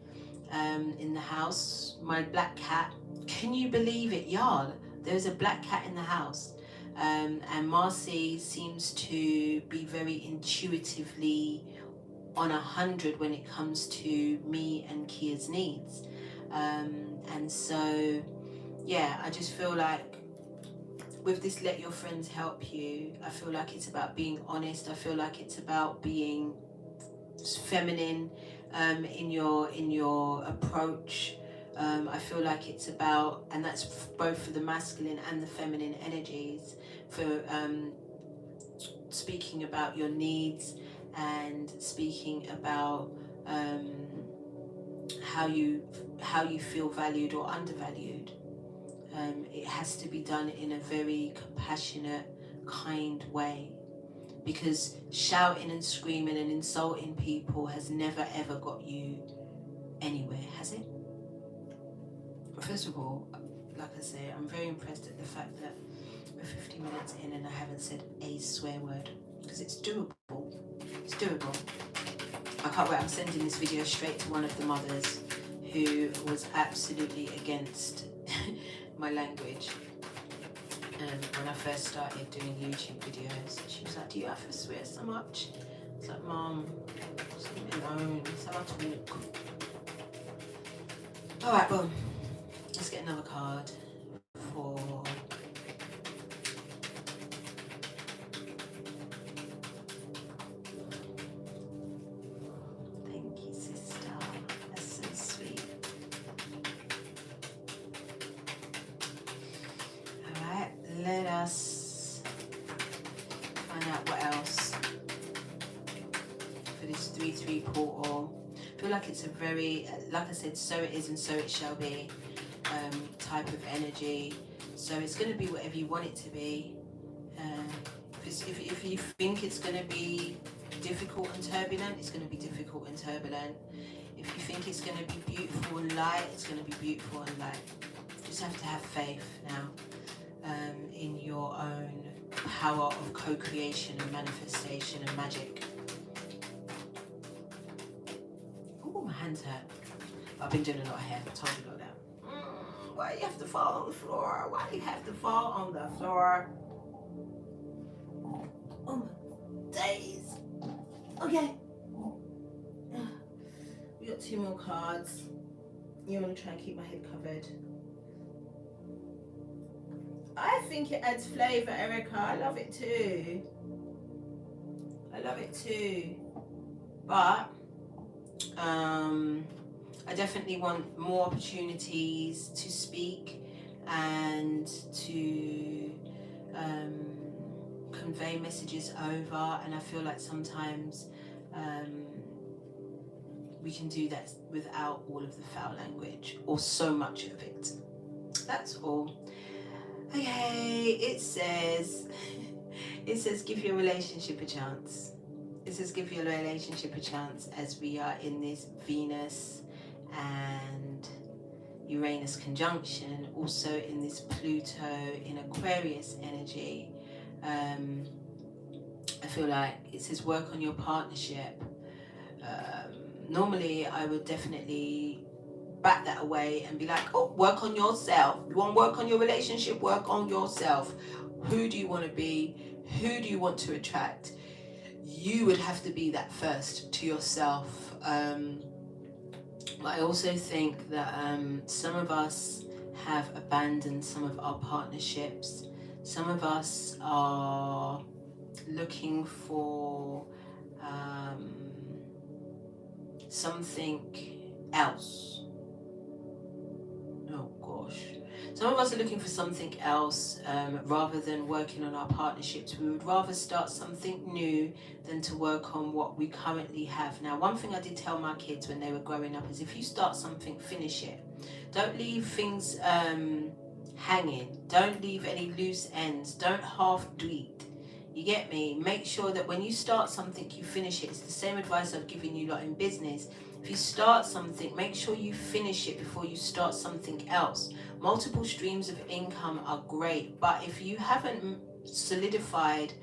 in the house, my black cat. Can you believe it, y'all? There's a black cat in the house. And Marcy seems to be very intuitively on 100 when it comes to me and Kia's needs. And so, yeah, I just feel like with this Let Your Friends Help You, I feel like it's about being honest. I feel like it's about being feminine in your approach. I feel like it's about, and that's both for the masculine and the feminine energies, for speaking about your needs and speaking about how you feel valued or undervalued. It has to be done in a very compassionate, kind way, because shouting and screaming and insulting people has never ever got you anywhere, has it? First of all, like I say, I'm very impressed at the fact that we're 50 minutes in and I haven't said a swear word, because it's doable. It's doable. I can't wait. I'm sending this video straight to one of the mothers who was absolutely against my language. When I first started doing YouTube videos, she was like, do you have to swear so much? It's like, Mom, just leave me alone. It's how I talk. Alright, boom. Let's get another card for... Thank you, sister. That's so sweet. Alright, let us find out what else for this 3-3 portal. I feel like it's a very, like I said, so it is and so it shall be type of energy. So it's going to be whatever you want it to be. If you think it's going to be difficult and turbulent, it's going to be difficult and turbulent. If you think it's going to be beautiful and light, it's going to be beautiful and light. You just have to have faith now in your own power of co-creation and manifestation and magic. Oh, my hands hurt. I've been doing a lot of hair. I told you about that. Why do you have to fall on the floor? Why do you have to fall on the floor? Oh my days. Okay. We got 2 more cards. You want to try and keep my head covered. I think it adds flavour, Erica. I love it too. love it too. But I definitely want more opportunities to speak and to convey messages over, and I feel like sometimes we can do that without all of the foul language, or so much of it. That's all. Okay, it says give your relationship a chance. It says give your relationship a chance, as we are in this Venus and Uranus conjunction, also in this Pluto in Aquarius energy. I feel like it says work on your partnership. Normally I would definitely back that away and be like, oh, work on yourself. You want to work on your relationship? Work on yourself. Who do you want to be? Who do you want to attract? You would have to be that first to yourself. But I also think that some of us have abandoned some of our partnerships. Some of us are looking for something else. Oh gosh. Some of us are looking for something else rather than working on our partnerships. We would rather start something new than to work on what we currently have. Now, one thing I did tell my kids when they were growing up is if you start something, finish it. Don't leave things hanging. Don't leave any loose ends. Don't half do it. You get me? Make sure that when you start something, you finish it. It's the same advice I've given you lot in business. If you start something, make sure you finish it before you start something else. Multiple streams of income are great, but if you haven't solidified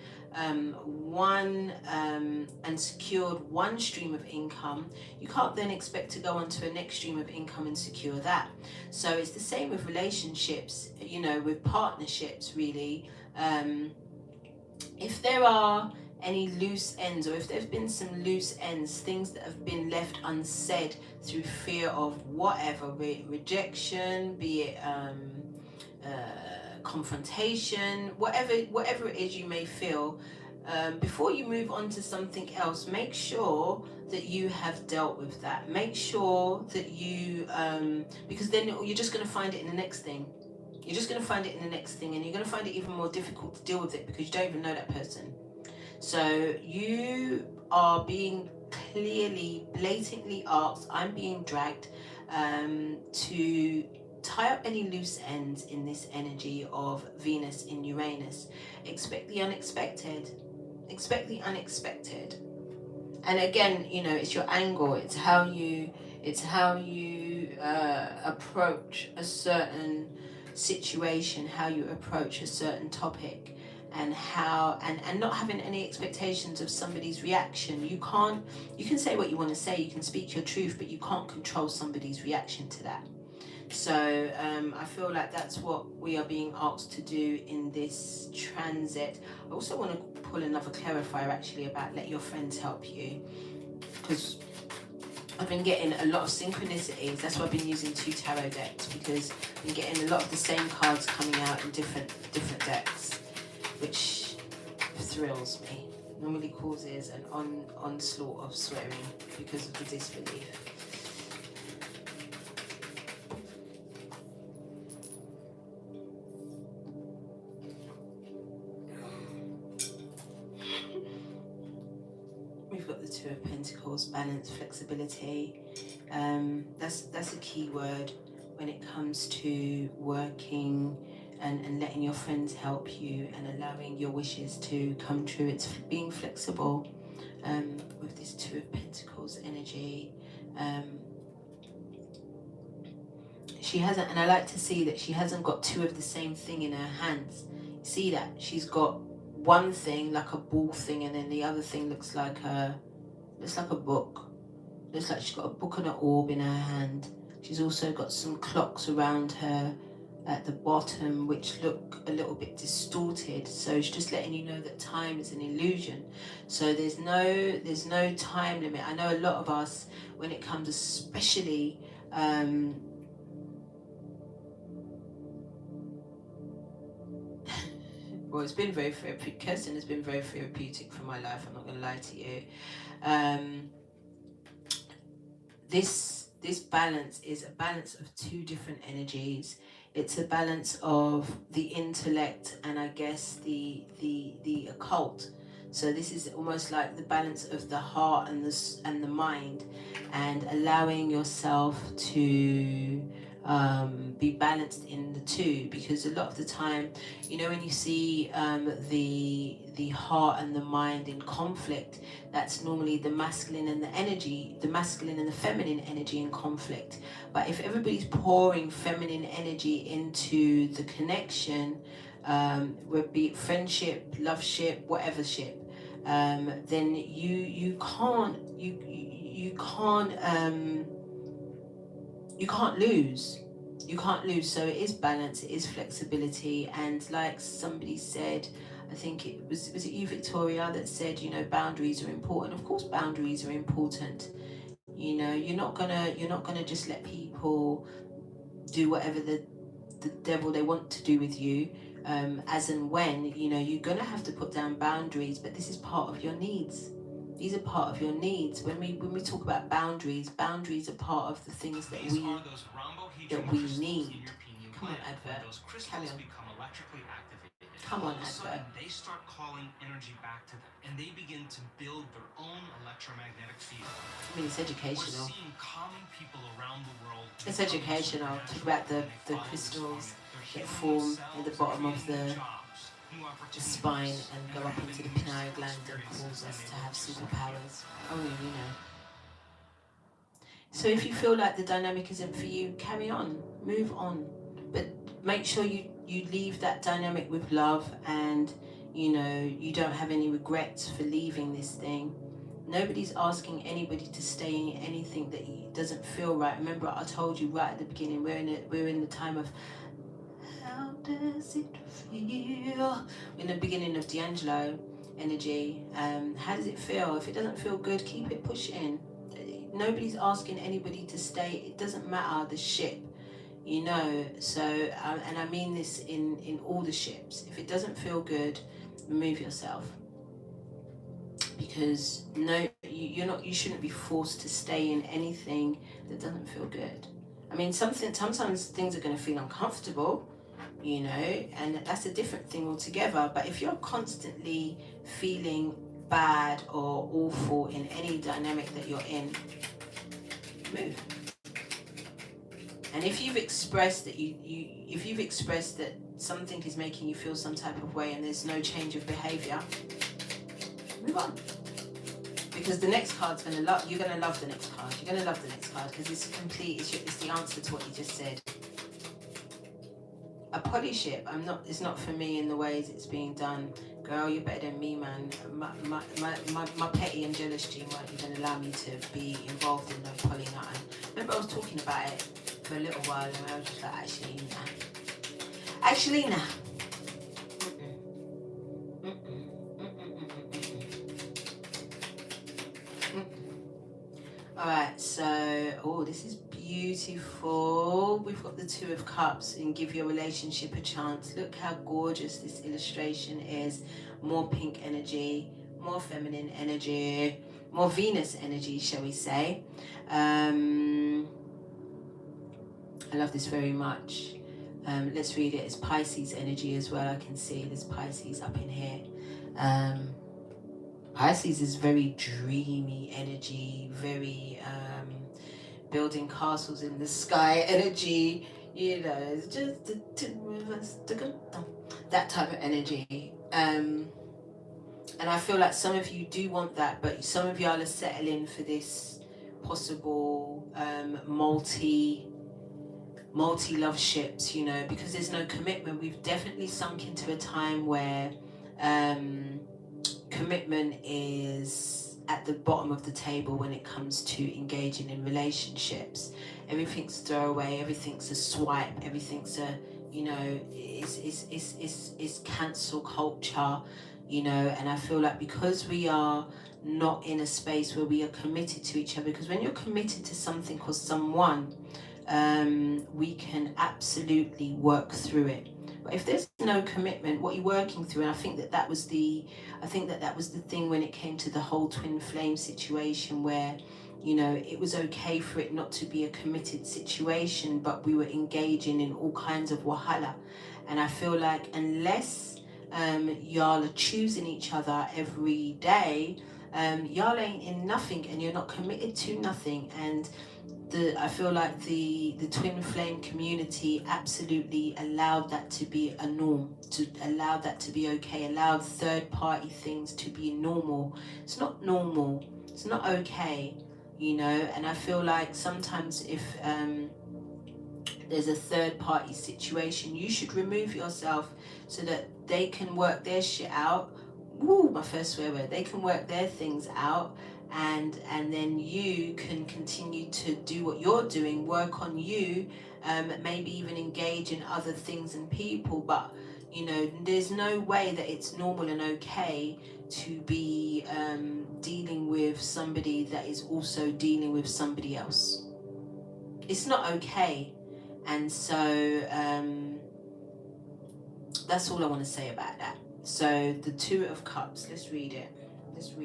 one and secured one stream of income, you can't then expect to go on to a next stream of income and secure that. So it's the same with relationships, you know, with partnerships really. If there are any loose ends, or if there's been some loose ends, things that have been left unsaid through fear of whatever, rejection, be it confrontation, whatever it is you may feel, before you move on to something else, make sure that you have dealt with that. Make sure that you, because then you're just going to find it in the next thing. You're just going to find it in the next thing, and you're going to find it even more difficult to deal with it because you don't even know that person. So you are being clearly, blatantly asked, I'm being dragged to tie up any loose ends in this energy of Venus in Uranus. Expect the unexpected. Expect the unexpected. And again, you know, it's your angle. It's how you approach a certain situation, how you approach a certain topic, and how and not having any expectations of somebody's reaction. You can say what you want to say, you can speak your truth, but you can't control somebody's reaction to that. So I feel like that's what we are being asked to do in this transit. I also want to pull another clarifier actually about let your friends help you, because I've been getting a lot of synchronicities. That's why I've been using 2 tarot decks, because I've been getting a lot of the same cards coming out in different decks, which thrills me. Normally causes an onslaught of swearing because of the disbelief. We've got the 2 of Pentacles, balance, flexibility. That's a key word when it comes to working and letting your friends help you and allowing your wishes to come true. It's being flexible with this 2 of Pentacles energy. She hasn't, and I like to see that she hasn't got 2 of the same thing in her hands. See that? She's got one thing like a ball thing, and then the other thing looks like a book. Looks like she's got a book and an orb in her hand. She's also got some clocks around her at the bottom which look a little bit distorted, so it's just letting you know that time is an illusion. So there's no time limit. I know a lot of us, when it comes especially well, it's been very therapeutic. Kirsten has been very therapeutic for my life. I'm not going to lie to you. This balance is a balance of two different energies. It's a balance of the intellect and I guess the occult. So this is almost like the balance of the heart and the mind, and allowing yourself to be balanced in the two, because a lot of the time, you know, when you see the heart and the mind in conflict, that's normally the masculine and the masculine and the feminine energy in conflict. But if everybody's pouring feminine energy into the connection, would be friendship, love ship, whatever ship, then you can't lose. You can't lose. So it is balance, it is flexibility, and like somebody said, I think it was it you, Victoria, that said, you know, boundaries are important. Of course boundaries are important. You know, you're not gonna just let people do whatever the devil they want to do with you, as and when. You know, you're gonna have to put down boundaries, but this is part of your needs. These are part of your needs. When we talk about boundaries are part of the things that we need. Come on, advert. Carry on. Come on, advert. They start calling energy back to them, and they begin to build their own electromagnetic field. I mean, it's educational. We're seeing common people around the world. It's educational. Talk about the crystals that form in the bottom of the spine and go up into the pineal gland and cause us to have superpowers. Only you know. So if you feel like the dynamic isn't for you, carry on, move on, but make sure you leave that dynamic with love, and you know, you don't have any regrets for leaving this thing. Nobody's asking anybody to stay in anything that doesn't feel right. Remember, I told you right at the beginning, we're in the time of how does it feel? In the beginning of D'Angelo energy, how does it feel? If it doesn't feel good, keep it pushing. Nobody's asking anybody to stay. It doesn't matter the ship, you know. So, and I mean this in all the ships. If it doesn't feel good, remove yourself. Because no, you shouldn't be forced to stay in anything that doesn't feel good. I mean, sometimes things are going to feel uncomfortable, you know, and that's a different thing altogether. But if you're constantly feeling bad or awful in any dynamic that you're in, move. And if you've expressed that if you've expressed that something is making you feel some type of way and there's no change of behavior, move on. Because the next card's you're gonna love the next card. You're gonna love the next card because it's complete. It's the answer to what you just said. A polyship, it's not for me in the ways it's being done. Girl, you're better than me, man. My petty and jealous gene won't even allow me to be involved in no poly nothing. Remember I was talking about it for a little while and I was just like, actually nah. Alright, so, this is beautiful. We've got the Two of Cups and give your relationship a chance. Look how gorgeous this illustration is. More pink energy, more feminine energy, more Venus energy, shall we say. I love this very much. Let's read it. It's Pisces energy as well. I can see there's Pisces up in here. Pisces is very dreamy energy, very building castles in the sky energy, you know, it's just the two of us, that type of energy. And I feel like some of you do want that, but some of y'all are settling for this possible multi-love ships, you know, because there's no commitment. We've definitely sunk into a time where commitment is at the bottom of the table when it comes to engaging in relationships. Everything's throwaway, everything's a swipe, everything's a, you know, it's cancel culture, you know. And I feel like because we are not in a space where we are committed to each other, because when you're committed to something or someone, we can absolutely work through it. But if there's no commitment, what you're working through, and I think that was the thing when it came to the whole twin flame situation, where, you know, it was okay for it not to be a committed situation, but we were engaging in all kinds of wahala. And I feel like unless y'all are choosing each other every day, y'all ain't in nothing, and you're not committed to nothing. And I feel like the twin flame community absolutely allowed that to be a norm, to allow that to be okay, allowed third party things to be normal. It's not normal, it's not okay, you know. And I feel like sometimes if there's a third party situation, you should remove yourself so that they can work their shit out. Woo, my first swear word. They can work their things out, and then you can continue to do what you're doing, work on you, maybe even engage in other things and people. But, you know, there's no way that it's normal and okay to be dealing with somebody that is also dealing with somebody else. It's not okay. And so that's all I want to say about that. So the Two of Cups, let's read it. If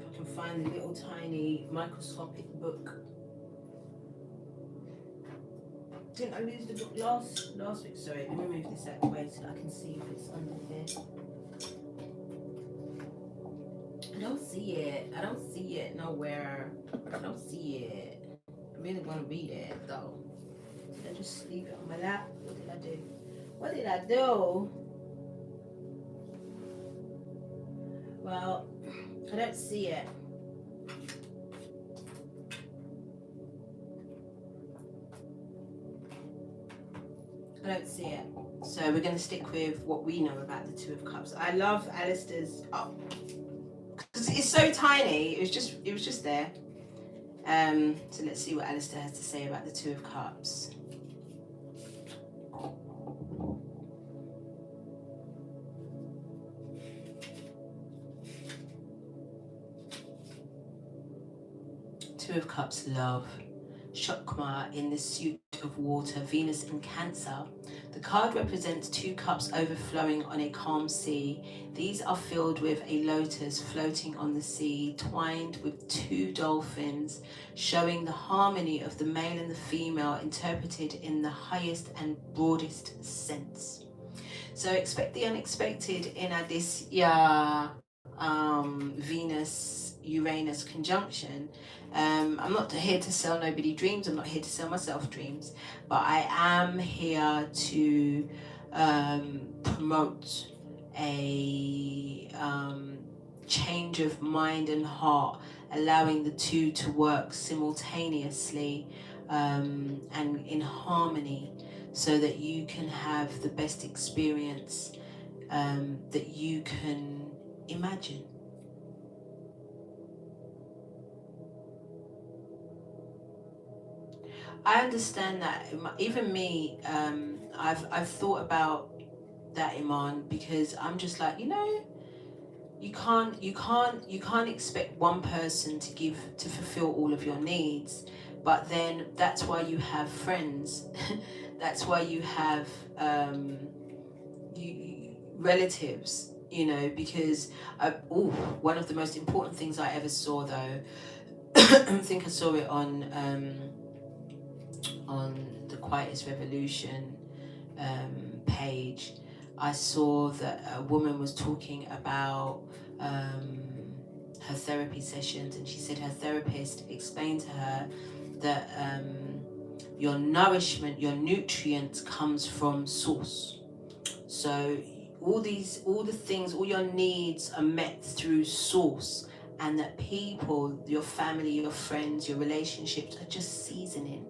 I can find the little tiny microscopic book. Didn't I lose the book last week? Sorry, let me move this out of the way so I can see if it's under here. I don't see it nowhere. I don't see it. I really want to read it though. Did I just leave it on my lap? What did I do? Well, I don't see it. I don't see it. So we're going to stick with what we know about the Two of Cups. I love Alistair's because it's so tiny. It was just there. So let's see what Alistair has to say about the Two of Cups. Two of Cups, love. Chakma in the suit of water, Venus in Cancer. The card represents two cups overflowing on a calm sea. These are filled with a lotus floating on the sea, twined with two dolphins, showing the harmony of the male and the female, interpreted in the highest and broadest sense. So expect the unexpected in this Venus-Uranus conjunction. I'm not here to sell nobody dreams. I'm not here to sell myself dreams. But I am here to promote a change of mind and heart, allowing the two to work simultaneously and in harmony, so that you can have the best experience that you can imagine. I understand that. Even me, I've thought about that, Iman, because I'm just like, you know, you can't expect one person to fulfill all of your needs. But then that's why you have friends. That's why you have relatives, you know, because one of the most important things I ever saw, though, I think I saw it on the Quietest Revolution page. I saw that a woman was talking about her therapy sessions, and she said her therapist explained to her that your nourishment, your nutrients comes from source. So all the things, all your needs are met through source, and that people, your family, your friends, your relationships are just seasoning.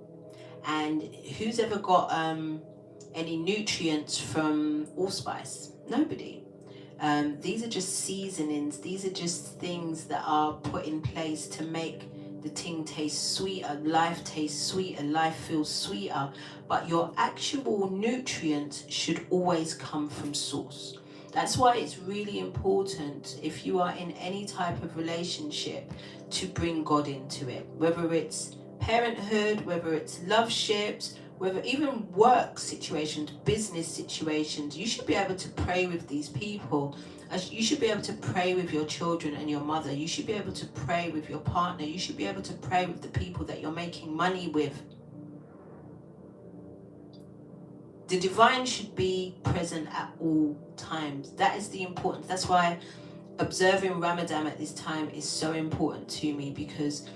And who's ever got any nutrients from allspice? Nobody. These are just seasonings. These are just things that are put in place to make the thing taste sweeter, life tastes sweeter, life feels sweeter. But your actual nutrients should always come from source. That's why it's really important, if you are in any type of relationship, to bring God into it. Whether it's parenthood, whether it's love ships, whether even work situations, business situations, you should be able to pray with these people. You should be able to pray with your children and your mother. You should be able to pray with your partner. You should be able to pray with the people that you're making money with. The divine should be present at all times. That is the importance. That's why observing Ramadan at this time is so important to me, because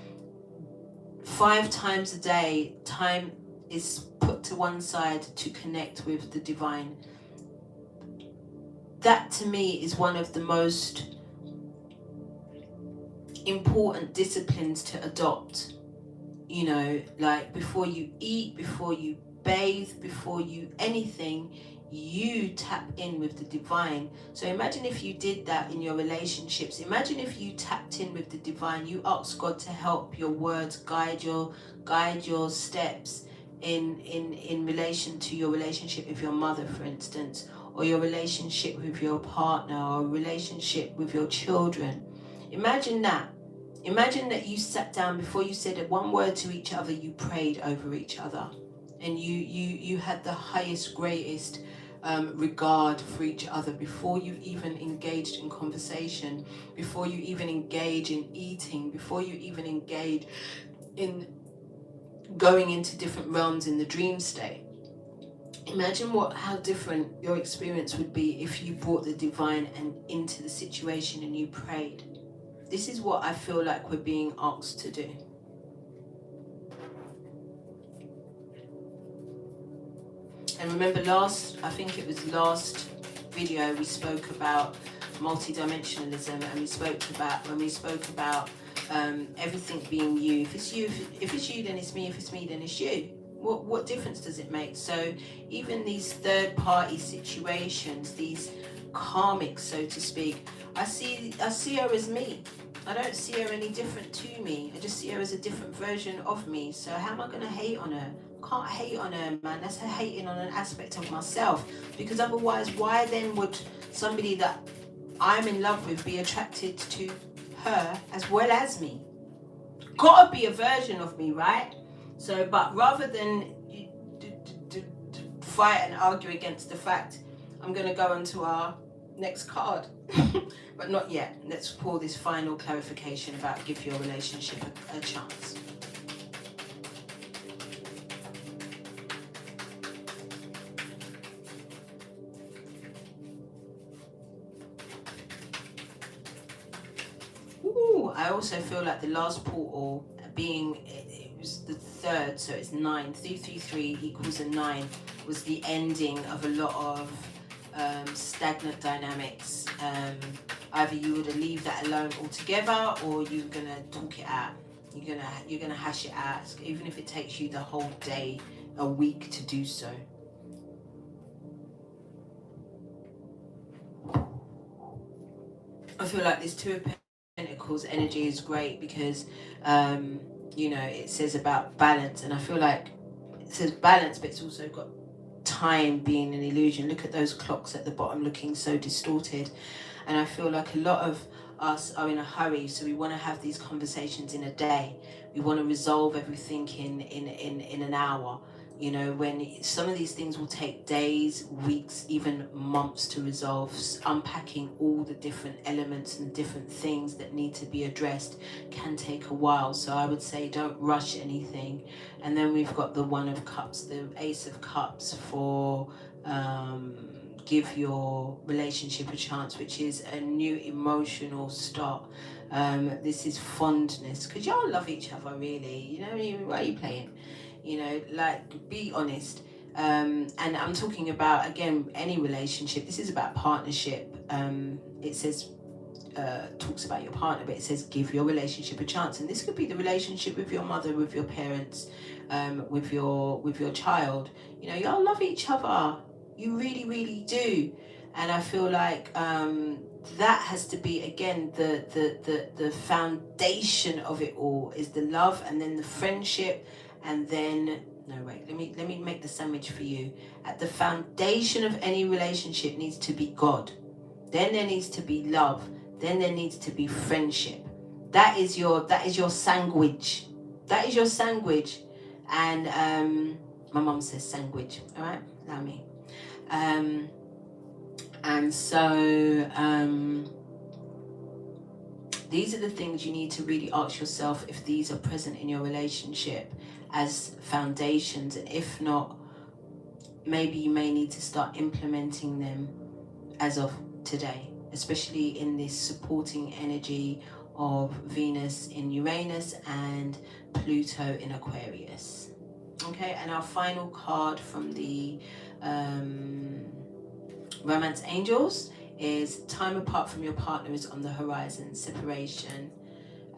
5 times a day, time is put to one side to connect with the divine. That to me is one of the most important disciplines to adopt. You know, like before you eat, before you bathe, before you anything, you tap in with the divine. So imagine if you did that in your relationships. Imagine if you tapped in with the divine. You asked God to help your words guide your steps in relation to your relationship with your mother, for instance, or your relationship with your partner, or relationship with your children. Imagine that. Imagine that you sat down, before you said one word to each other, you prayed over each other, and you had the highest, greatest regard for each other before you even engaged in conversation, before you even engage in eating, before you even engage in going into different realms in the dream state. Imagine how different your experience would be if you brought the divine and into the situation and you prayed. This is what I feel like we're being asked to do. And remember I think it was last video, we spoke about multidimensionalism, and when we spoke about everything being you. If it's you, then it's me. If it's me, then it's you. What difference does it make? So even these third party situations, these karmics, so to speak, I see her as me. I don't see her any different to me. I just see her as a different version of me. So how am I going to hate on her? Can't hate on her, man. That's her hating on an aspect of myself. Because otherwise, why then would somebody that I'm in love with be attracted to her as well as me? Gotta be a version of me, right? So, but rather than fight and argue against the fact, I'm going to go on to our next card. But not yet. Let's pull this final clarification about give your relationship a chance. Ooh, I also feel like the last portal being, it was the third, so it's 9. 333 equals a 9 was the ending of a lot of stagnant dynamics. Either you would leave that alone altogether, or you're gonna talk it out. You're gonna hash it out, even if it takes you the whole day, a week to do so. I feel like this Two of Pentacles energy is great because you know, it says about balance, and I feel like it says balance, but it's also got time being an illusion. Look at those clocks at the bottom looking so distorted, and I feel like a lot of us are in a hurry, so we want to have these conversations in a day. We want to resolve everything in an hour, you know, when some of these things will take days, weeks, even months to resolve. Unpacking all the different elements and different things that need to be addressed can take a while. So I would say don't rush anything. And then we've got the One of Cups, the Ace of Cups for give your relationship a chance, which is a new emotional start. This is fondness, because y'all love each other, really. You know, why are you playing? You know, like, be honest. And I'm talking about, again, any relationship. This is about partnership. It says, talks about your partner, but it says give your relationship a chance. And this could be the relationship with your mother, with your parents, with your child. You know, y'all love each other. You really, really do. And I feel like that has to be, again, the foundation of it all is the love, and then the friendship. And then, no, wait, let me make the sandwich for you. At the foundation of any relationship needs to be God. Then there needs to be love. Then there needs to be friendship. That is your sandwich. That is your sandwich. And My mum says sandwich, all right? Allow me. And so these are the things you need to really ask yourself if these are present in your relationship as foundations. And if not, maybe you may need to start implementing them as of today, especially in this supporting energy of Venus in Uranus and Pluto in Aquarius. Okay, and our final card from the Romance Angels is time apart from your partner is on the horizon, separation.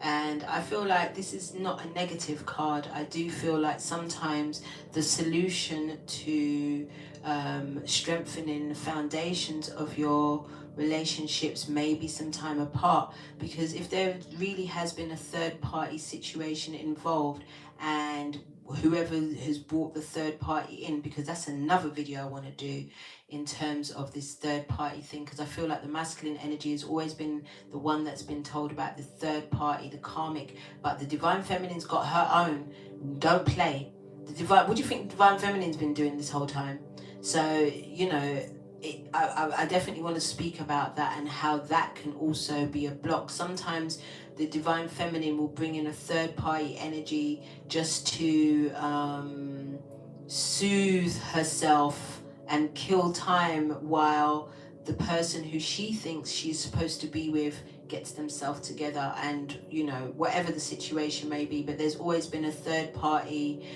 And I feel like this is not a negative card. I do feel like sometimes the solution to strengthening the foundations of your relationships may be some time apart, because if there really has been a third party situation involved, and whoever has brought the third party in, because that's another video I want to do in terms of this third party thing, because I feel like the masculine energy has always been the one that's been told about the third party, the karmic, but the divine feminine's got her own. Don't play. The divine, what do you think the divine feminine's been doing this whole time? So, you know, I definitely want to speak about that and how that can also be a block. Sometimes the divine feminine will bring in a third party energy just to soothe herself and kill time while the person who she thinks she's supposed to be with gets themselves together, and you know, whatever the situation may be. But there's always been a third party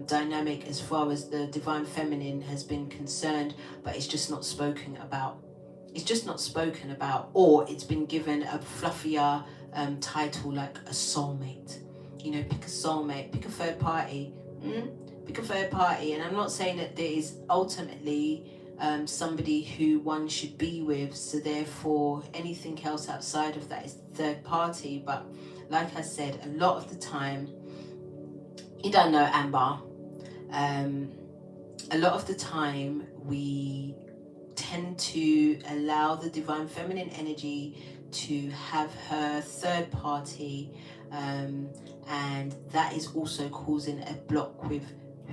dynamic as far as the divine feminine has been concerned, but it's just not spoken about. It's just not spoken about, or it's been given a fluffier title like a soulmate. You know, pick a soulmate, pick a third party. Pick a third party. And I'm not saying that there is ultimately somebody who one should be with, so therefore anything else outside of that is third party. But like I said, a lot of the time, you don't know, Amber, a lot of the time we tend to allow the divine feminine energy to have her third party, and that is also causing a block with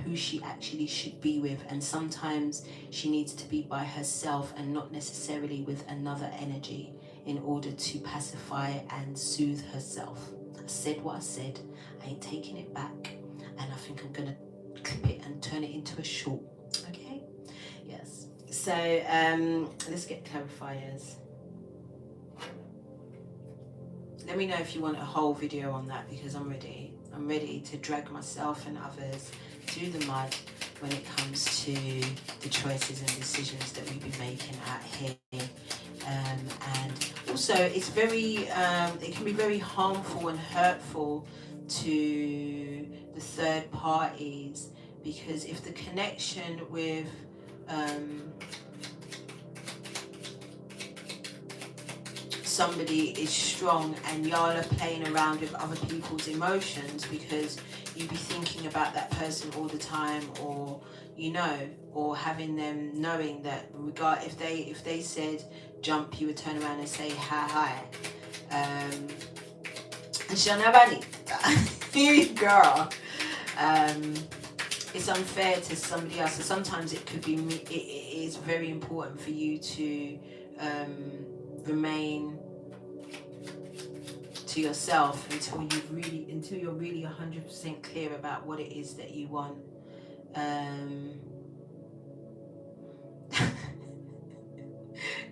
who she actually should be with. And sometimes she needs to be by herself and not necessarily with another energy in order to pacify and soothe herself. I said what I said, I ain't taking it back, and I think I'm gonna clip it and turn it into a short. Okay, yes. So let's get clarifiers. Let me know if you want a whole video on that, because I'm ready to drag myself and others through the mud when it comes to the choices and decisions that we be making out here. And also it's very it can be very harmful and hurtful to the third parties, because if the connection with somebody is strong and y'all are playing around with other people's emotions, because you be thinking about that person all the time, or you know, or having them knowing that regard if they said jump, you would turn around and say hi. And girl, it's unfair to somebody else. So sometimes it could be it is very important for you to remain to yourself until you're really 100% clear about what it is that you want.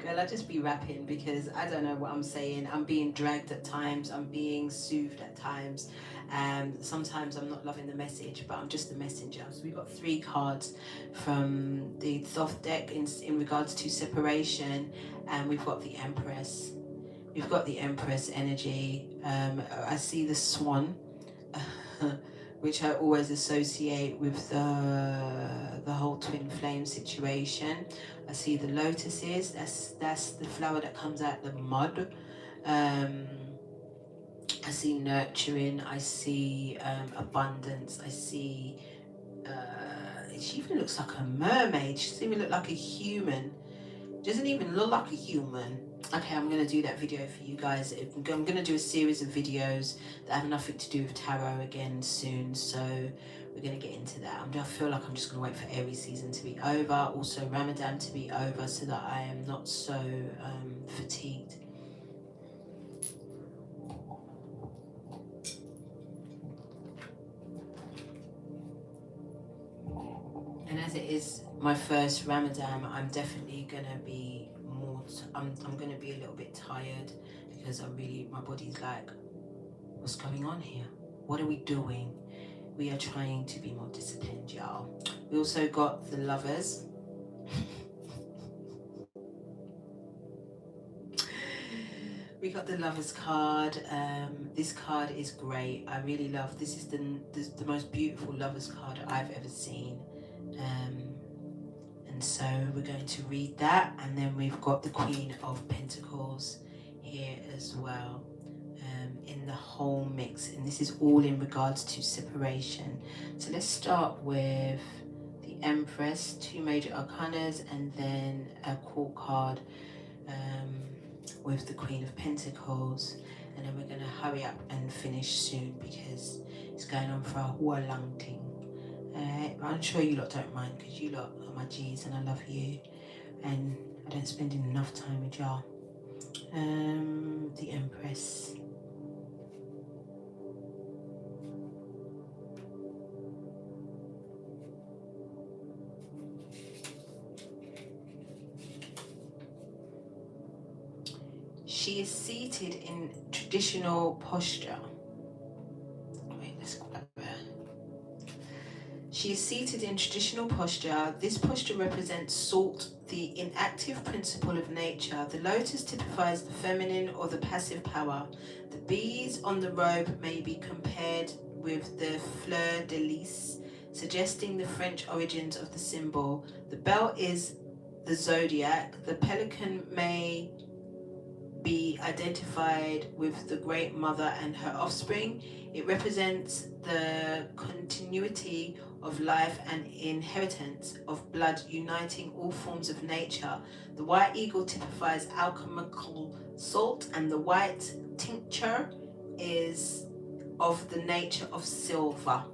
Girl, I just be rapping because I don't know what I'm saying. I'm being dragged at times, I'm being soothed at times, sometimes I'm not loving the message, but I'm just the messenger. So we've got 3 cards from the Thoth deck in regards to separation, and we've got the Empress. We've got the Empress energy. I see the swan, which I always associate with the whole twin flame situation. I see the lotuses. That's the flower that comes out the mud. I see nurturing. I see abundance. I see. She looks like a mermaid. She doesn't even look like a human. Doesn't even look like a human. Okay, I'm going to do that video for you guys. I'm going to do a series of videos that have nothing to do with tarot again soon, so we're going to get into that. I feel like I'm just going to wait for Aries season to be over, also Ramadan to be over, so that I am not so fatigued. And as it is my first Ramadan, I'm definitely going to be more, I'm going to be a little bit tired, because my body's like, what's going on here? What are we doing? We are trying to be more disciplined, y'all. We also got the Lovers. We got the Lovers card. This card is great. I really love this. Is the most beautiful Lovers card I've ever seen. And so we're going to read that, and then we've got the Queen of Pentacles here as well, in the whole mix, and this is all in regards to separation. So let's start with the Empress, 2 major arcanas, and then a court card with the Queen of Pentacles, and then we're going to hurry up and finish soon because it's going on for a whole long thing. I'm sure you lot don't mind, because you lot are my G's and I love you, and I don't spend enough time with y'all. The Empress. She is seated in traditional posture. Wait, let's grab her. She is seated in traditional posture. This posture represents Salt, the inactive principle of nature. The lotus typifies the feminine or the passive power. The bees on the robe may be compared with the fleur de lis, suggesting the French origins of the symbol. The bell is the zodiac. The pelican may be identified with the Great Mother and her offspring. It represents the continuity of life and inheritance of blood uniting all forms of nature. The white eagle typifies alchemical salt, and the white tincture is of the nature of silver.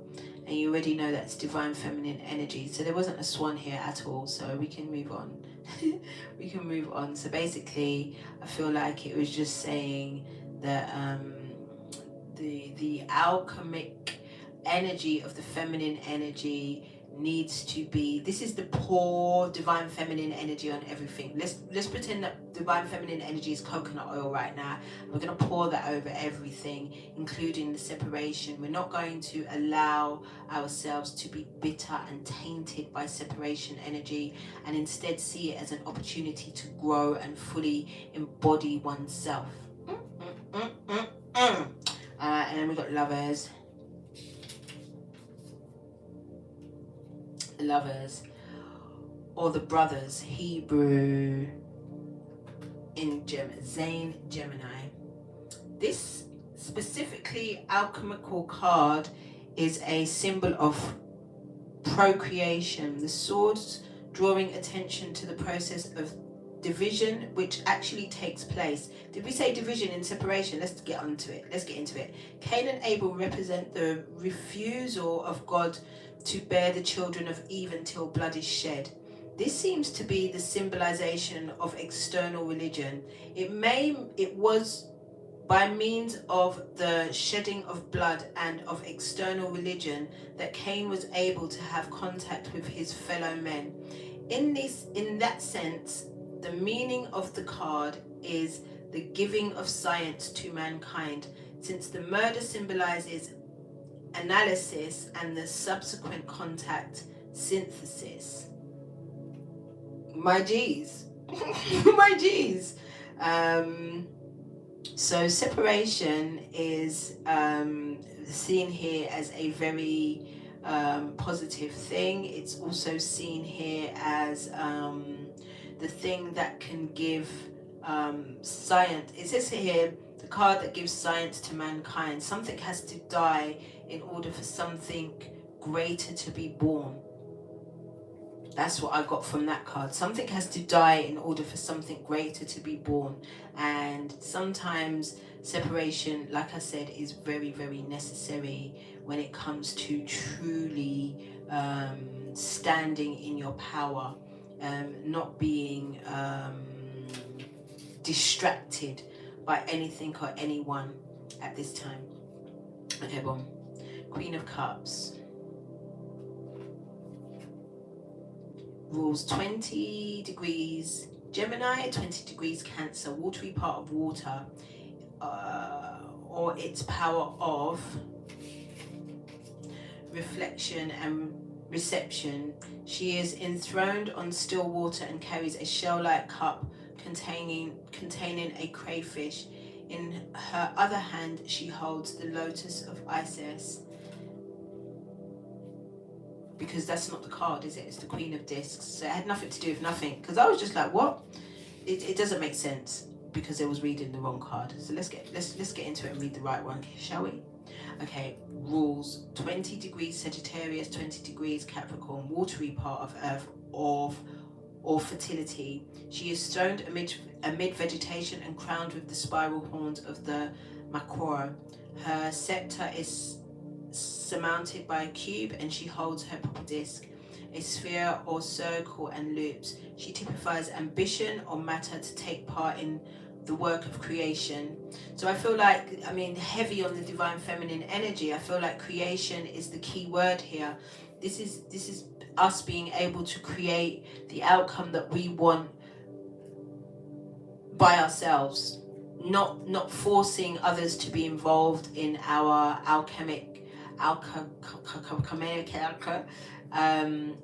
And you already know that's divine feminine energy. So there wasn't a swan here at all, so we can move on. We can move on. So basically, I feel like it was just saying that the alchemic energy of the feminine energy needs to be, this is the pour divine feminine energy on everything. Let's pretend that divine feminine energy is coconut oil right now. We're going to pour that over everything, including the separation. We're not going to allow ourselves to be bitter and tainted by separation energy, and instead see it as an opportunity to grow and fully embody oneself. And then we got Lovers. Lovers, or the Brothers, Hebrew in Zane Gemini. This specifically alchemical card is a symbol of procreation. The swords drawing attention to the process of division which actually takes place. Did we say division in separation? Let's get onto it. Let's get into it. Cain and Abel represent the refusal of God to bear the children of Eve until blood is shed. This seems to be the symbolization of external religion. It was by means of the shedding of blood and of external religion that Cain was able to have contact with his fellow men. In that sense, the meaning of the card is the giving of science to mankind, since the murder symbolizes analysis and the subsequent contact synthesis. My G's. My G's. So separation is seen here as a very positive thing. It's also seen here as the thing that can give science. It says here, the card that gives science to mankind. Something has to die in order for something greater to be born. That's what I got from that card. Something has to die in order for something greater to be born. And sometimes separation, like I said, is very, very necessary when it comes to truly standing in your power, not being distracted by anything or anyone at this time. Okay, boom. Queen of Cups. Rules 20 degrees Gemini, 20 degrees Cancer, watery part of water, or its power of reflection and reception. She is enthroned on still water and carries a shell-like cup containing a crayfish. In her other hand, she holds the lotus of Isis. Because that's not the card, is it? It's the Queen of Discs. So it had nothing to do with nothing. Because I was just like, what? It doesn't make sense because I was reading the wrong card. So let's get into it and read the right one, shall we? Okay, rules. 20 degrees Sagittarius, 20 degrees Capricorn, watery part of Earth or fertility. She is throned amid vegetation and crowned with the spiral horns of the Makoro. Her scepter is surmounted by a cube, and she holds her proper disc, a sphere or circle, and loops. She typifies ambition or matter to take part in the work of creation. So I feel like, I mean, heavy on the divine feminine energy. I feel like creation is the key word here. This is us being able to create the outcome that we want by ourselves, not forcing others to be involved in our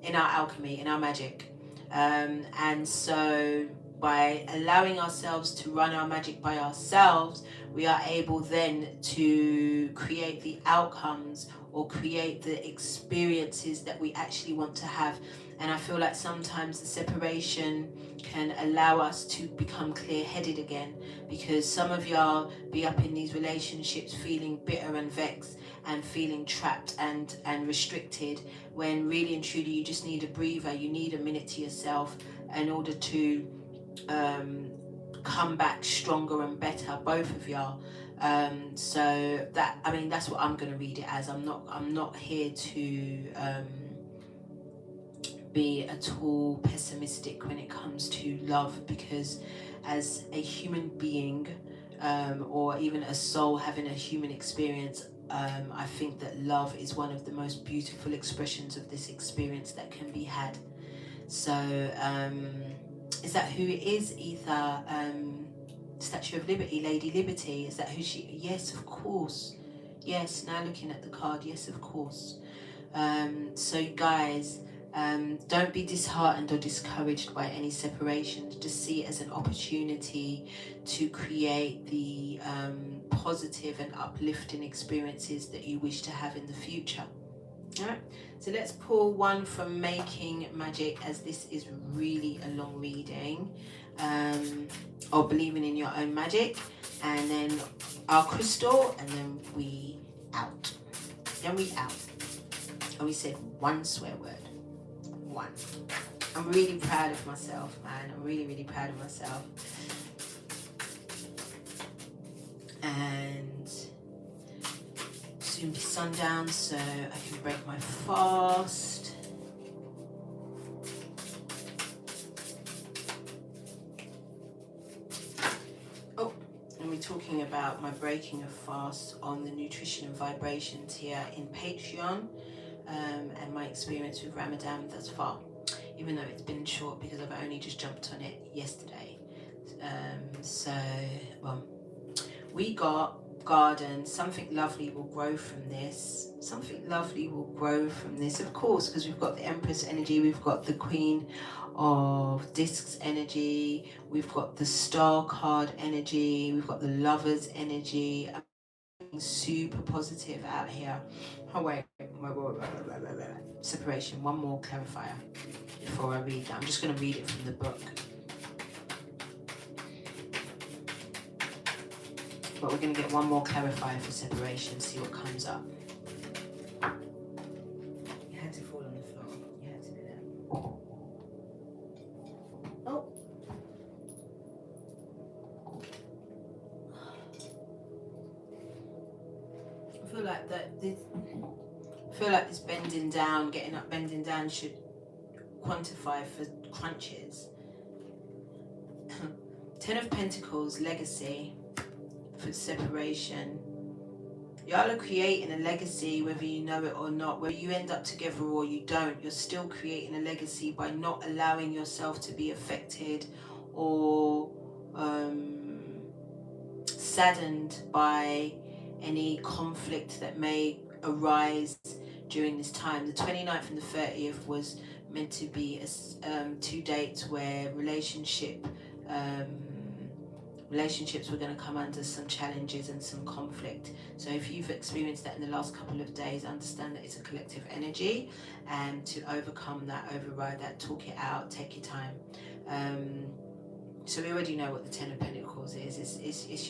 in our alchemy, in our magic. And so by allowing ourselves to run our magic by ourselves, we are able then to create the outcomes or create the experiences that we actually want to have. And I feel like sometimes the separation can allow us to become clear-headed again, because some of y'all be up in these relationships feeling bitter and vexed and feeling trapped and restricted, when really and truly you just need a breather. You need a minute to yourself in order to come back stronger and better, both of y'all. So that, I mean, that's what I'm going to read it as. I'm not here to be at all pessimistic when it comes to love, because as a human being, or even a soul having a human experience, I think that love is one of the most beautiful expressions of this experience that can be had. So is that who it is, Ether? Statue of Liberty, Lady Liberty, is that who she? Yes, of course. Yes, now looking at the card, yes, of course. So guys, don't be disheartened or discouraged by any separations. Just see it as an opportunity to create the positive and uplifting experiences that you wish to have in the future. Alright, so let's pull one from Making Magic, as this is really a long reading, or Believing in Your Own Magic, and then our crystal, and then we out. And we said one swear word. One. I'm really proud of myself, man. I'm really, really proud of myself. And soon be sundown, so I can break my fast. Oh, and we're talking about my breaking of fast on the Nutrition and Vibrations here in Patreon, and my experience with Ramadan thus far, even though it's been short because I've only just jumped on it yesterday. So, well, we got garden. Something lovely will grow from this. Something lovely will grow from this, of course, because we've got the Empress energy, we've got the Queen of Discs energy, we've got the Star card energy, we've got the Lovers energy. I'm super positive out here. Oh wait, separation. One more clarifier before I read that. I'm just going to read it from the book. But we're going to get one more clarifier for separation, see what comes up. You had to fall on the floor. You had to do that. I feel like this bending down, getting up, bending down should quantify for crunches. 10 of Pentacles, legacy, for separation. Y'all are creating a legacy whether you know it or not. Whether you end up together or you don't, you're still creating a legacy by not allowing yourself to be affected or saddened by any conflict that may arise during this time. The 29th and the 30th was meant to be 2 dates where relationships were going to come under some challenges and some conflict. So if you've experienced that in the last couple of days, understand that it's a collective energy, and to overcome that, override that, talk it out, take your time. So we already know what the 10 of Pentacles is. It's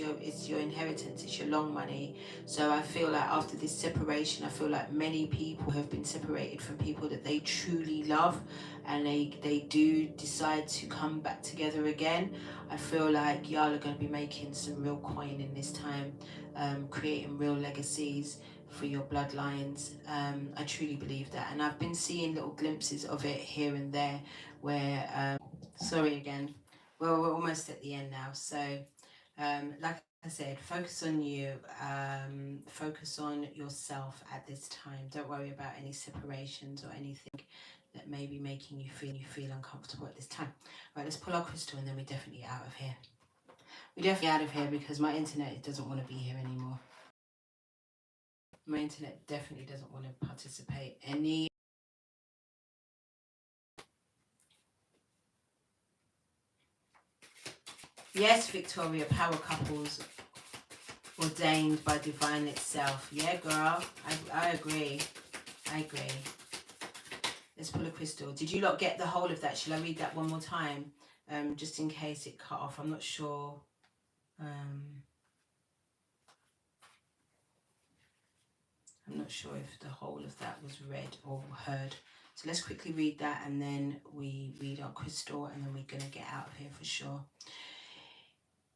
your inheritance, it's your long money. So I feel like after this separation, I feel like many people have been separated from people that they truly love, and they do decide to come back together again. I feel like y'all are going to be making some real coin in this time, creating real legacies for your bloodlines. I truly believe that, and I've been seeing little glimpses of it here and there where sorry again. Well, we're almost at the end now. So, like I said, focus on you. Focus on yourself at this time. Don't worry about any separations or anything that may be making you feel uncomfortable at this time. Right, let's pull our crystal and then we're definitely out of here. We're definitely out of here because my internet doesn't want to be here anymore. My internet definitely doesn't want to participate any. Yes, Victoria, power couples ordained by divine itself. Yeah, girl, I agree. I agree. Let's pull a crystal. Did you lot get the whole of that? Shall I read that one more time? Just in case it cut off. I'm not sure. I'm not sure if the whole of that was read or heard. So let's quickly read that, and then we read our crystal, and then we're going to get out of here for sure.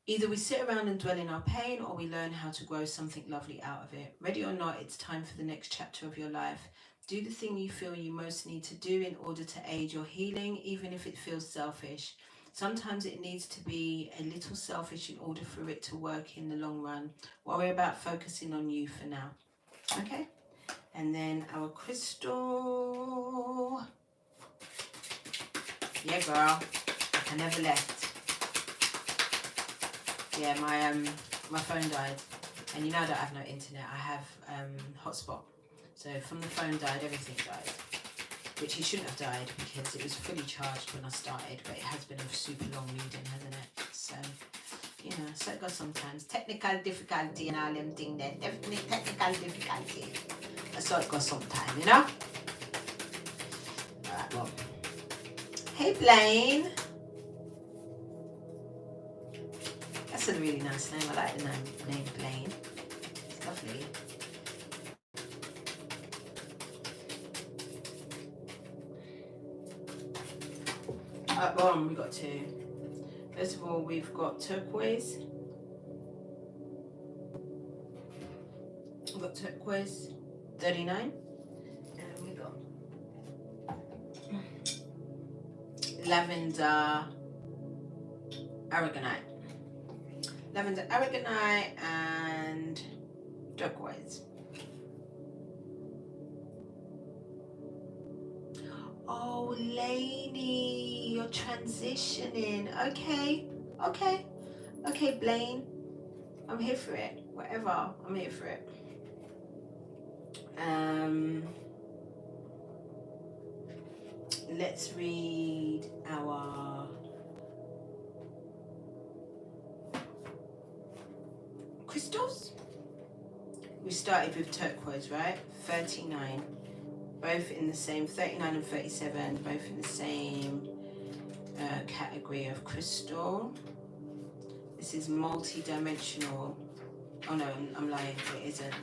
Either we sit around and dwell in our pain, or we learn how to grow something lovely out of it. Ready or not, it's time for the next chapter of your life. Do the thing you feel you most need to do in order to aid your healing, even if it feels selfish. Sometimes it needs to be a little selfish in order for it to work in the long run. Worry about focusing on you for now. Okay? And then our crystal. Yeah, girl. I never left. Yeah, my phone died, and you know that I have no internet. I have hotspot, so from the phone died, everything died, which it shouldn't have died because it was fully charged when I started, but it has been a super long reading, hasn't it? So, you know, so it goes sometimes. Technical difficulty and all them things there, definitely technical difficulty. That's how it goes sometimes, you know? Alright, well. Hey, Blaine. That's a really nice name. I like the name Blaine. It's lovely. We got two. First of all, we've got turquoise. We've got turquoise 39. And we got lavender aragonite. Lavender aragonite and turquoise. Oh, Lainey, you're transitioning. Okay, Blaine. I'm here for it. Whatever, I'm here for it. Let's read our crystals. We started with turquoise, right? 39. Both in the same, 39 and 37, both in the same category of crystal. This is multi-dimensional. Oh no, I'm lying, it isn't.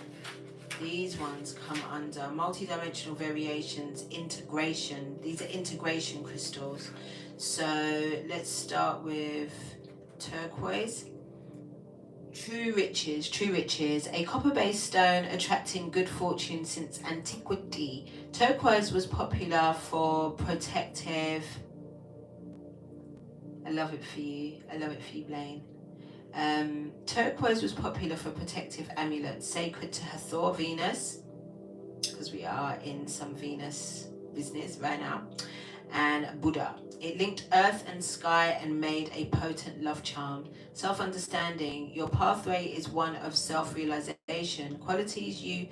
These ones come under multi-dimensional variations, integration. These are integration crystals. So let's start with turquoise. True riches, a copper-based stone attracting good fortune since antiquity. Turquoise was popular for protective. I love it for you. I love it for you, Blaine. Turquoise was popular for protective amulets sacred to Hathor, Venus, because we are in some Venus business right now, and Buddha. It linked earth and sky and made a potent love charm. Self-understanding. Your pathway is one of self-realization. Qualities you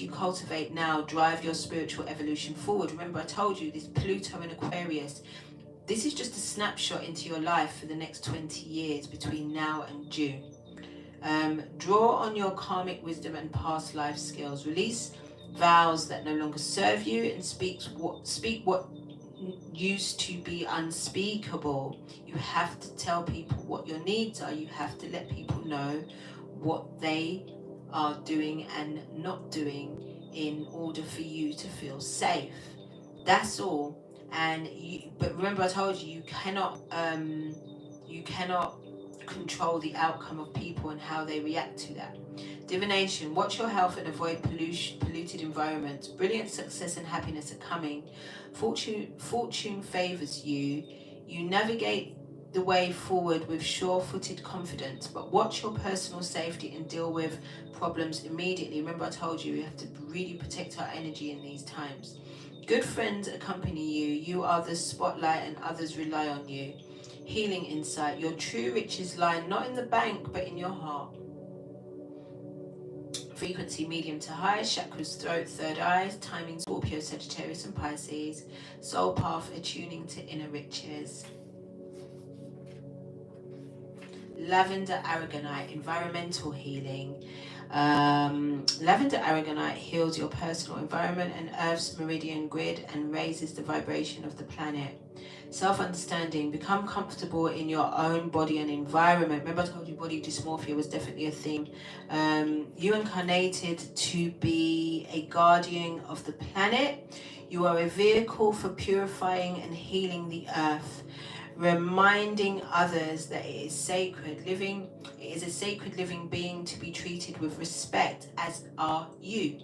cultivate now drive your spiritual evolution forward. Remember, I told you this Pluto in Aquarius. This is just a snapshot into your life for the next 20 years between now and June. Draw on your karmic wisdom and past life skills. Release vows that no longer serve you and speak what used to be unspeakable. You have to tell people what your needs are. You have to let people know what they are doing and not doing in order for you to feel safe. That's all. And but remember, I told you, you cannot control the outcome of people and how they react to that. Divination. Watch your health and avoid polluted environments. Brilliant success and happiness are coming. Fortune favors you. You navigate the way forward with sure-footed confidence, but watch your personal safety and deal with problems immediately. Remember, I told you, we have to really protect our energy in these times. Good friends accompany you. You are the spotlight and others rely on you. Healing insight. Your true riches lie not in the bank, but in your heart. Frequency medium to high, chakras throat, third eye, timing Scorpio, Sagittarius and Pisces. Soul path attuning to inner riches. Lavender aragonite, environmental healing. Lavender aragonite heals your personal environment and Earth's meridian grid and raises the vibration of the planet. Self-understanding. Become comfortable in your own body and environment. Remember, I told you body dysmorphia was definitely a thing. You incarnated to be a guardian of the planet. You are a vehicle for purifying and healing the earth. Reminding others that it is sacred living. It is a sacred living being to be treated with respect, as are you.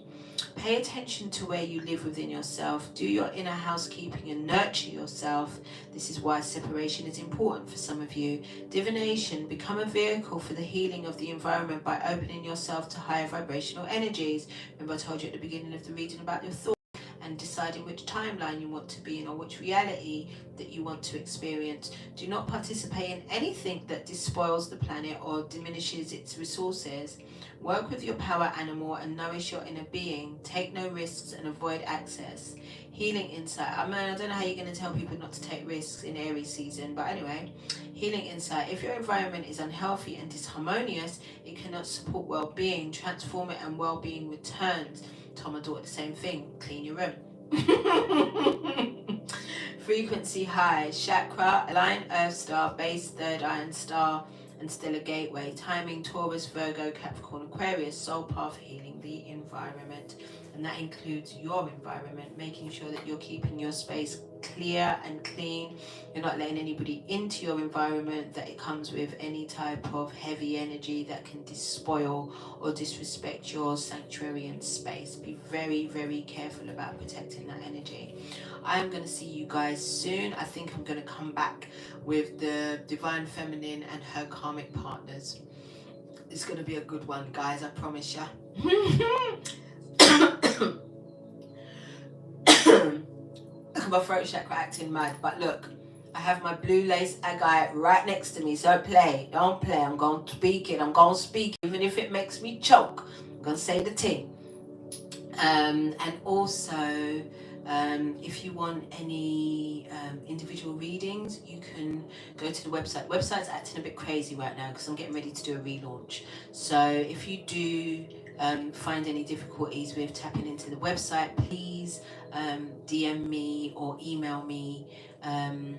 Pay attention to where you live within yourself. Do your inner housekeeping and nurture yourself. This is why separation is important for some of you. Divination. Become a vehicle for the healing of the environment by opening yourself to higher vibrational energies. Remember, I told you at the beginning of the reading about your thoughts and deciding which timeline you want to be in or which reality that you want to experience. Do not participate in anything that despoils the planet or diminishes its resources. Work with your power animal and nourish your inner being. Take no risks and avoid access. Healing insight. I mean, I don't know how you're going to tell people not to take risks in Aries season, but anyway. Healing insight. If your environment is unhealthy and disharmonious, it cannot support well-being. Transform it and well-being returns. Told my daughter the same thing. Clean your room. Frequency high. Chakra. Align Earth star. Base third eye and star. And Stellar Gateway. Timing Taurus, Virgo, Capricorn, Aquarius. Soul path healing the environment. And that includes your environment. Making sure that you're keeping your space clear and clean. You're not letting anybody into your environment, that it comes with any type of heavy energy that can despoil or disrespect your sanctuary and space. Be very, very careful about protecting that energy. I am going to see you guys soon. I think I'm going to come back with the Divine Feminine and her karmic partners. It's going to be a good one, guys, I promise ya. My throat chakra acting mad, but look, I have my blue lace agate right next to me, so don't play, I'm going to speak it, even if it makes me choke, I'm going to say the thing. And also, if you want any individual readings, you can go to the website. The website's acting a bit crazy right now because I'm getting ready to do a relaunch. So if you do find any difficulties with tapping into the website, please DM me or email me, and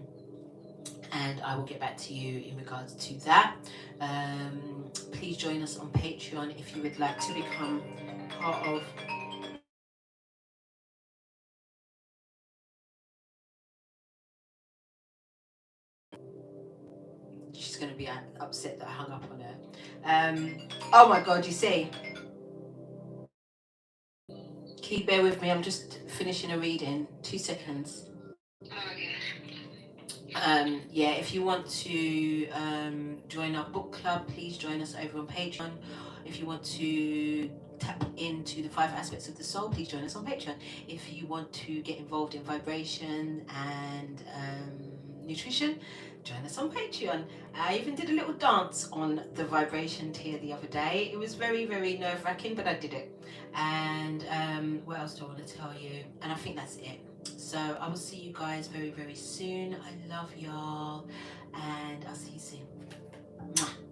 I will get back to you in regards to that. Please join us on Patreon if you would like to become part of she's going to be upset that I hung up on her. Oh my God, you see. Can you bear with me? I'm just finishing a reading. 2 seconds. Yeah, if you want to join our book club, please join us over on Patreon. If you want to tap into the 5 aspects of the soul, please join us on Patreon. If you want to get involved in vibration and nutrition, join us on Patreon. I even did a little dance on the vibration tier the other day. It was very, very nerve-wracking, but I did it. And what else do I want to tell you? And I think that's it. So I will see you guys very, very soon. I love y'all, and I'll see you soon. Mwah.